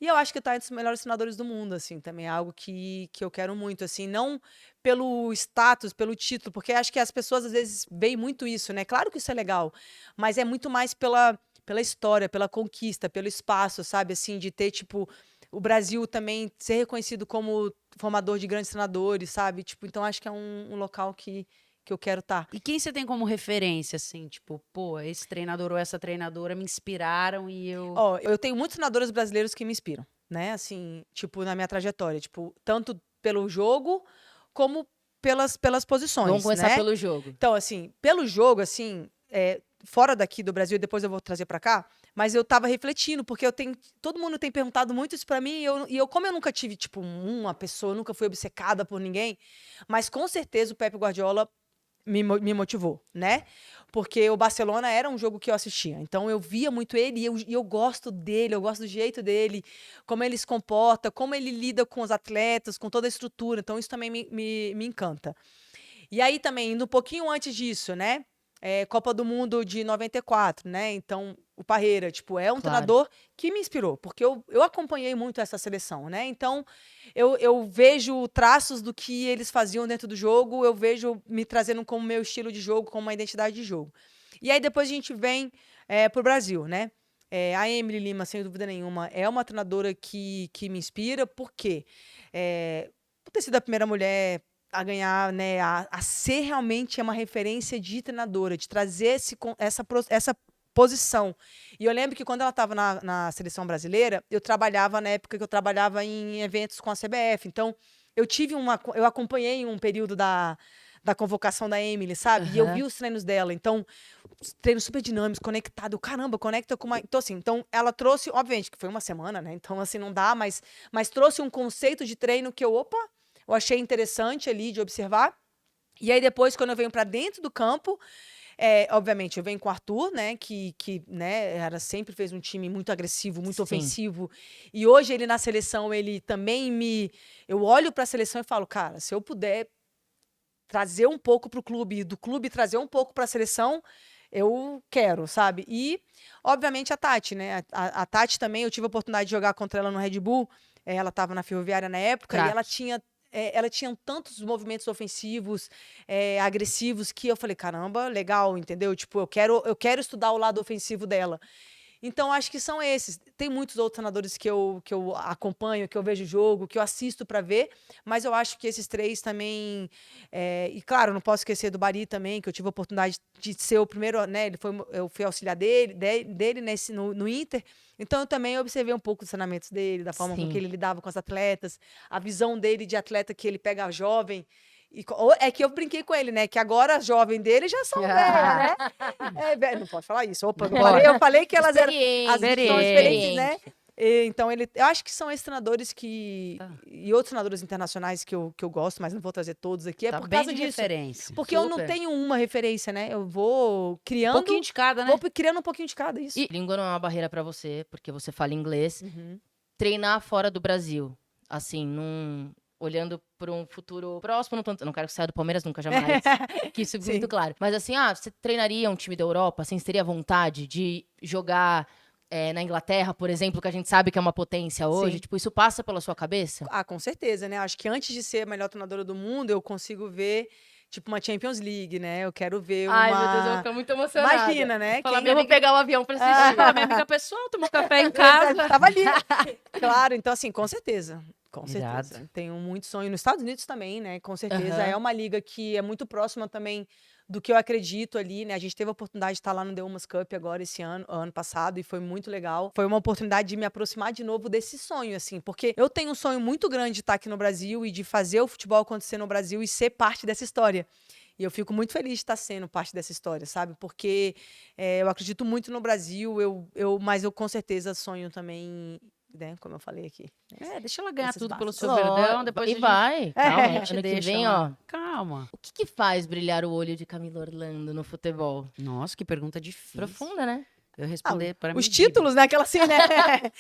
E eu acho que tá entre os melhores treinadores do mundo, assim, também é algo que eu quero muito, assim, não pelo status, pelo título, porque acho que as pessoas às vezes veem muito isso, né? Claro que isso é legal, mas é muito mais pela história, pela conquista, pelo espaço, sabe? Assim, de ter, tipo, o Brasil também ser reconhecido como formador de grandes treinadores, sabe? Tipo, então acho que é um local que eu quero estar. E quem você tem como referência, assim? Tipo, pô, esse treinador ou essa treinadora me inspiraram e eu... Ó, eu tenho muitos treinadores brasileiros que me inspiram, né? Assim, tipo, na minha trajetória, tipo, tanto pelo jogo como pelas posições, Vamos começar né? pelo jogo. Então, assim, pelo jogo, assim, fora daqui do Brasil, depois eu vou trazer pra cá, mas eu tava refletindo, porque todo mundo tem perguntado muito isso pra mim, e eu, como eu nunca tive, tipo, uma pessoa, eu nunca fui obcecada por ninguém, mas com certeza o Pepe Guardiola me motivou, né? Porque o Barcelona era um jogo que eu assistia. Então eu via muito ele e eu gosto dele, eu gosto do jeito dele, como ele se comporta, como ele lida com os atletas, com toda a estrutura. Então isso também me encanta. E aí também, indo um pouquinho antes disso, né? Copa do Mundo de 94, né? Então, o Parreira, tipo, é um Claro. treinador que me inspirou, porque eu acompanhei muito essa seleção, né? Então, eu vejo traços do que eles faziam dentro do jogo, eu vejo me trazendo como meu estilo de jogo, como uma identidade de jogo. E aí depois a gente vem pro Brasil, né? A Emily Lima, sem dúvida nenhuma, é uma treinadora que me inspira, porque por ter sido a primeira mulher a ganhar, né, a ser realmente uma referência de treinadora, de trazer essa posição. E eu lembro que quando ela estava na seleção brasileira, eu trabalhava na época que eu trabalhava em eventos com a CBF. Então, eu acompanhei um período da convocação da Emily, sabe? E eu vi os treinos dela. Então, os treinos super dinâmicos, conectado. Caramba, conecta com uma... Então, assim, ela trouxe, obviamente, que foi uma semana, né? Então, assim, não dá, mas trouxe um conceito de treino que eu achei interessante ali de observar. E aí, depois, quando eu venho para dentro do campo, obviamente, eu venho com o Arthur, né, que né, sempre fez um time muito agressivo, muito Sim. ofensivo. E hoje, ele na seleção, ele também eu olho para a seleção e falo, cara, se eu puder trazer um pouco para o clube, do clube trazer um pouco para a seleção, eu quero, sabe? E, obviamente, a Tati, né? A Tati também, eu tive a oportunidade de jogar contra ela no Red Bull. Ela estava na Ferroviária na época Craque. e ela tinha tantos movimentos ofensivos, agressivos, que eu falei, caramba, legal, entendeu? Tipo, eu quero estudar o lado ofensivo dela. Então, acho que são esses. Tem muitos outros treinadores que eu acompanho, que eu vejo jogo, que eu assisto para ver, mas eu acho que esses três também... e, claro, não posso esquecer do Bari também, que eu tive a oportunidade de ser o primeiro, né? Eu fui auxiliar dele no Inter. Então, eu também observei um pouco dos treinamentos dele, da forma com Sim. que ele lidava com os atletas, a visão dele de atleta que ele pega jovem. É que eu brinquei com ele, né? Que agora as jovens dele já são velhas, né? Velho, não pode falar isso. Opa, não falei, eu falei que elas eram as são experientes, né? Então, eu acho que são esses treinadores e outros treinadores internacionais que eu gosto, mas não vou trazer todos aqui. Tá Por bem causa de disso. referência. Porque eu não Super. tenho uma referência, né? Eu vou criando. Um pouquinho de cada, né? Vou criando um pouquinho de cada, isso. E língua não é uma barreira pra você, porque você fala inglês. Uhum. Treinar fora do Brasil, assim, olhando para um futuro próximo, não quero que saia do Palmeiras nunca, jamais. Que isso fique Sim. muito claro. Mas assim, você treinaria um time da Europa, assim, você teria vontade de jogar na Inglaterra, por exemplo, que a gente sabe que é uma potência hoje? Sim. Tipo, isso passa pela sua cabeça? Com certeza, né? Acho que antes de ser a melhor treinadora do mundo, eu consigo ver, tipo, uma Champions League, né? Eu quero ver uma... Ai, meu Deus, eu vou ficar muito emocionada. Imagina, né? Eu vou pegar o avião pra assistir. Fala, minha amiga pessoal, tomou café em casa. Tava ali. Claro, então assim, com certeza. Com Irado. certeza. Tenho muito sonho. Nos Estados Unidos também, né? Com certeza. Aham. É uma liga que é muito próxima também do que eu acredito ali, né? A gente teve a oportunidade de estar lá no The Women's Cup agora esse ano passado, e foi muito legal. Foi uma oportunidade de me aproximar de novo desse sonho, assim, porque eu tenho um sonho muito grande de estar aqui no Brasil e de fazer o futebol acontecer no Brasil e ser parte dessa história. E eu fico muito feliz de estar sendo parte dessa história, sabe? Porque eu acredito muito no Brasil, mas eu com certeza sonho também né, como eu falei aqui. Deixa ela ganhar Esses tudo pelo passos. seu verdão, depois E a gente... vai. Calma, a gente ano que deixa vem, lá. ó. Calma. O que que faz brilhar o olho de Camila Orlando no futebol? Nossa, que pergunta difícil. Profunda, né? Eu responder para mim. Os títulos, né? Aquela assim, né?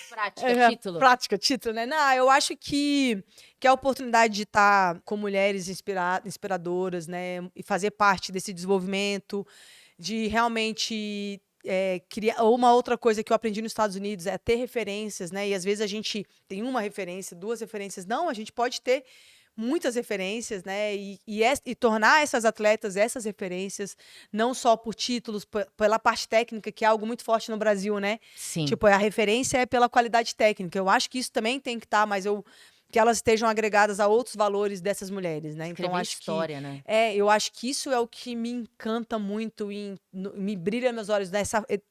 Prática, título. Prática, título, né? Não, eu acho que a oportunidade de estar com mulheres inspiradoras, né? E fazer parte desse desenvolvimento, de realmente criar. Uma outra coisa que eu aprendi nos Estados Unidos é ter referências, né? E às vezes a gente tem uma referência, duas referências. Não, a gente pode ter muitas referências, né? E tornar essas atletas essas referências, não só por títulos, pela parte técnica, que é algo muito forte no Brasil, né? Sim. Tipo, a referência é pela qualidade técnica. Eu acho que isso também tem que estar, mas que elas estejam agregadas a outros valores dessas mulheres, né? Escrever Então, acho história, né? eu acho que isso é o que me encanta muito e me brilha nos olhos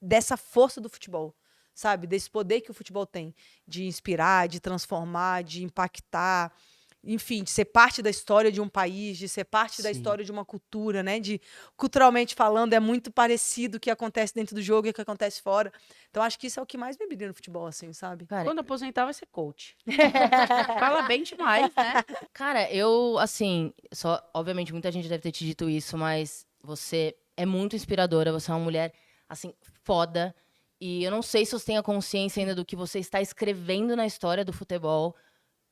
dessa força do futebol, sabe? Desse poder que o futebol tem de inspirar, de transformar, de impactar. Enfim, de ser parte da história de um país, de ser parte da Sim. história de uma cultura, né? Culturalmente falando, é muito parecido o que acontece dentro do jogo e o que acontece fora. Então, acho que isso é o que mais me brilha no futebol, assim, sabe? Cara, Quando aposentar, vai ser coach. Fala bem demais, né? Cara, eu, assim, obviamente, muita gente deve ter te dito isso, mas você é muito inspiradora, você é uma mulher, assim, foda. E eu não sei se você tem a consciência ainda do que você está escrevendo na história do futebol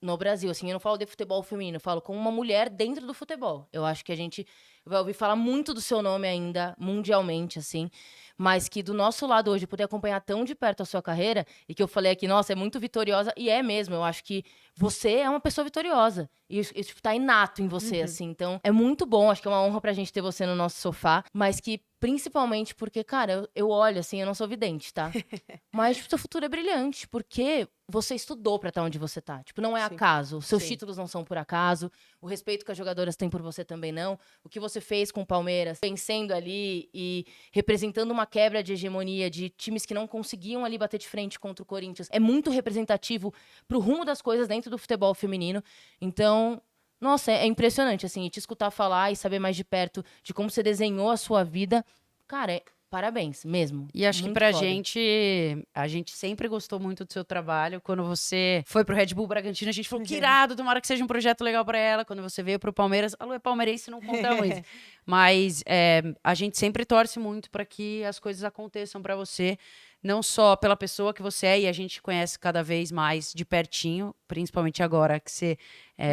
no Brasil. Assim, eu não falo de futebol feminino, eu falo como uma mulher dentro do futebol. Eu acho que a gente vai ouvir falar muito do seu nome ainda, mundialmente, assim, mas que do nosso lado hoje, poder acompanhar tão de perto a sua carreira, e que eu falei aqui, nossa, é muito vitoriosa, e é mesmo, eu acho que você é uma pessoa vitoriosa, e isso tá inato em você, assim, então é muito bom, acho que é uma honra pra gente ter você no nosso sofá, mas que principalmente porque, cara, eu olho assim, eu não sou vidente, tá? Mas tipo, seu futuro é brilhante, porque você estudou pra estar onde você tá. Tipo, não é Sim. acaso. Os seus Sim. títulos não são por acaso. O respeito que as jogadoras têm por você também não. O que você fez com o Palmeiras, vencendo ali e representando uma quebra de hegemonia de times que não conseguiam ali bater de frente contra o Corinthians, é muito representativo pro rumo das coisas dentro do futebol feminino. Então, nossa, é impressionante, assim, e te escutar falar e saber mais de perto de como você desenhou a sua vida. Cara, parabéns, mesmo. E acho que Muito pra foda. gente, a gente sempre gostou muito do seu trabalho. Quando você foi pro Red Bull Bragantino, a gente falou, que irado, tomara que seja um projeto legal pra ela. Quando você veio pro Palmeiras, a Lu é palmeirense, não conta muito. Mas a gente sempre torce muito pra que as coisas aconteçam pra você. Não só pela pessoa que você é, e a gente conhece cada vez mais de pertinho, principalmente agora que você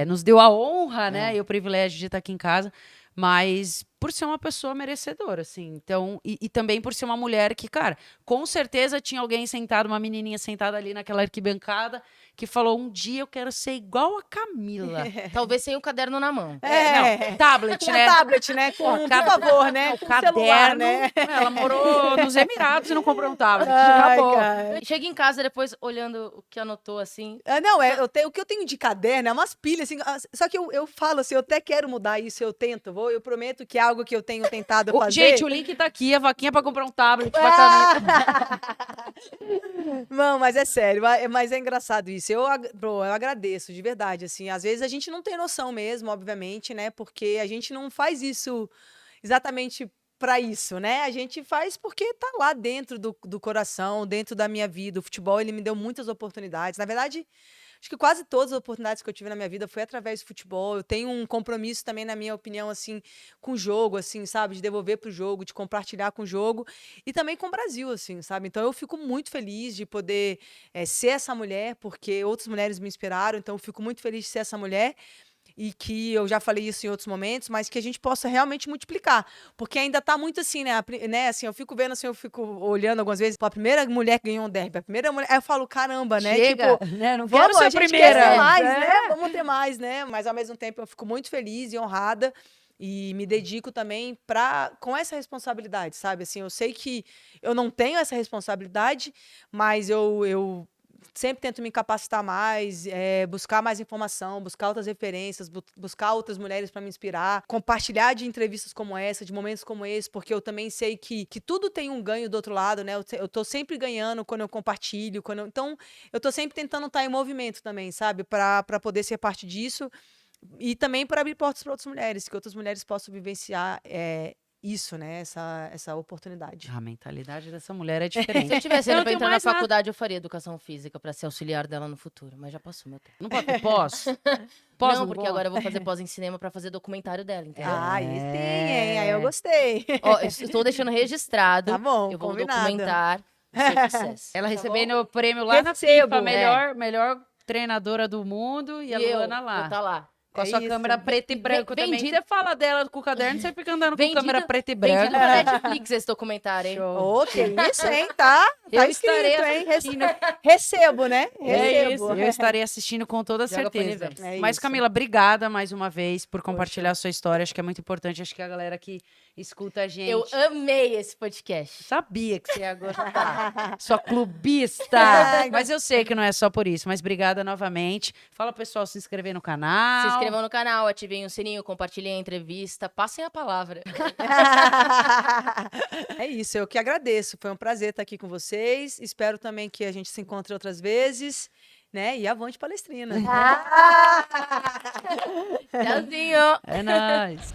nos deu a honra, né, e o privilégio de estar aqui em casa, mas por ser uma pessoa merecedora, assim. Então, e também por ser uma mulher que, cara, com certeza tinha alguém sentado, uma menininha sentada ali naquela arquibancada, que falou, um dia eu quero ser igual a Camila. Talvez sem o caderno na mão. Não, tablet, Com né? tablet, né? Por favor, né? Com Caderno, celular, né? ela morou nos Emirados e não comprou um tablet. Ai, Acabou. cara. Chega em casa depois, olhando o que anotou, assim. Não, o que eu tenho de caderno é umas pilhas, assim. Só que eu falo assim, eu até quero mudar isso, eu tento, eu prometo que é algo que eu tenho tentado fazer. Gente, o link tá aqui, a vaquinha pra comprar um tablet pra Camila. Não, mas é sério, mas é engraçado isso. Eu agradeço, de verdade, assim. Às vezes a gente não tem noção mesmo, obviamente, né? Porque a gente não faz isso exatamente pra isso, né? A gente faz porque tá lá dentro do coração, dentro da minha vida. O futebol, ele me deu muitas oportunidades. Na verdade, acho que quase todas as oportunidades que eu tive na minha vida foi através do futebol. Eu tenho um compromisso também, na minha opinião, assim, com o jogo, assim, sabe? De devolver pro jogo, de compartilhar com o jogo e também com o Brasil, assim, sabe? Então eu fico muito feliz de poder ser essa mulher, porque outras mulheres me inspiraram. Então eu fico muito feliz de ser essa mulher. E que eu já falei isso em outros momentos, mas que a gente possa realmente multiplicar. Porque ainda tá muito assim, né? Assim, eu fico vendo, assim, eu fico olhando algumas vezes, a primeira mulher que ganhou um derby, a primeira mulher. Aí eu falo, caramba, né? Chega, Tipo, né? Não vamos, quero ser a a gente primeira. quer ser mais, É. né? Vamos ter mais, né? Mas ao mesmo tempo eu fico muito feliz e honrada e me dedico também com essa responsabilidade, sabe? Assim, eu sei que eu não tenho essa responsabilidade, mas eu sempre tento me capacitar mais, buscar mais informação, buscar outras referências, buscar outras mulheres para me inspirar, compartilhar de entrevistas como essa, de momentos como esse, porque eu também sei que tudo tem um ganho do outro lado, né? Eu tô sempre ganhando quando eu compartilho, então eu tô sempre tentando estar em movimento também, sabe? Para poder ser parte disso e também para abrir portas para outras mulheres, que outras mulheres possam vivenciar isso, né? Essa oportunidade. A mentalidade dessa mulher é Se eu diferente. tivesse Eu indo não pra tenho entrar na mais nada. faculdade, eu faria educação física pra ser auxiliar dela no futuro. Mas já passou meu tempo. Não pode ter pós? Pós não, porque pode? agora eu vou fazer pós em cinema pra fazer documentário dela, entendeu? Ah, aí sim, hein? Aí eu gostei. Ó, eu estou deixando registrado. Tá bom, Eu vou combinado. documentar o seu sucesso. Ela Tá recebendo bom? o prêmio lá na Recebo. FIFA, melhor treinadora do mundo, e a Luana lá. vou tá lá. Com a É sua isso. câmera preto e branco também. vendido- Você fala dela com o caderno, você fica andando com Vendido- câmera preto e Vendido branco. pra Netflix esse documentário, hein? Ô, que isso, hein? Tá Eu escrito, estarei hein? assistindo. Recebo, né? É Recebo. isso, eu estarei assistindo com toda Joga pro certeza. universo. É Mas, isso. Camila, obrigada mais uma vez por compartilhar a sua história. Acho que é muito importante. Acho que a galera que escuta a gente. Eu amei esse podcast. Sabia que você ia gostar. Sua clubista. Ai, Mas eu sei que não é só por isso. Mas obrigada novamente. Fala pro pessoal se inscrever no canal. Se inscrevam no canal, ativem o sininho, compartilhem a entrevista, passem a palavra. É isso, eu que agradeço. Foi um prazer estar aqui com vocês. Espero também que a gente se encontre outras vezes, né? E avante Palestrina. Tchauzinho! É nóis.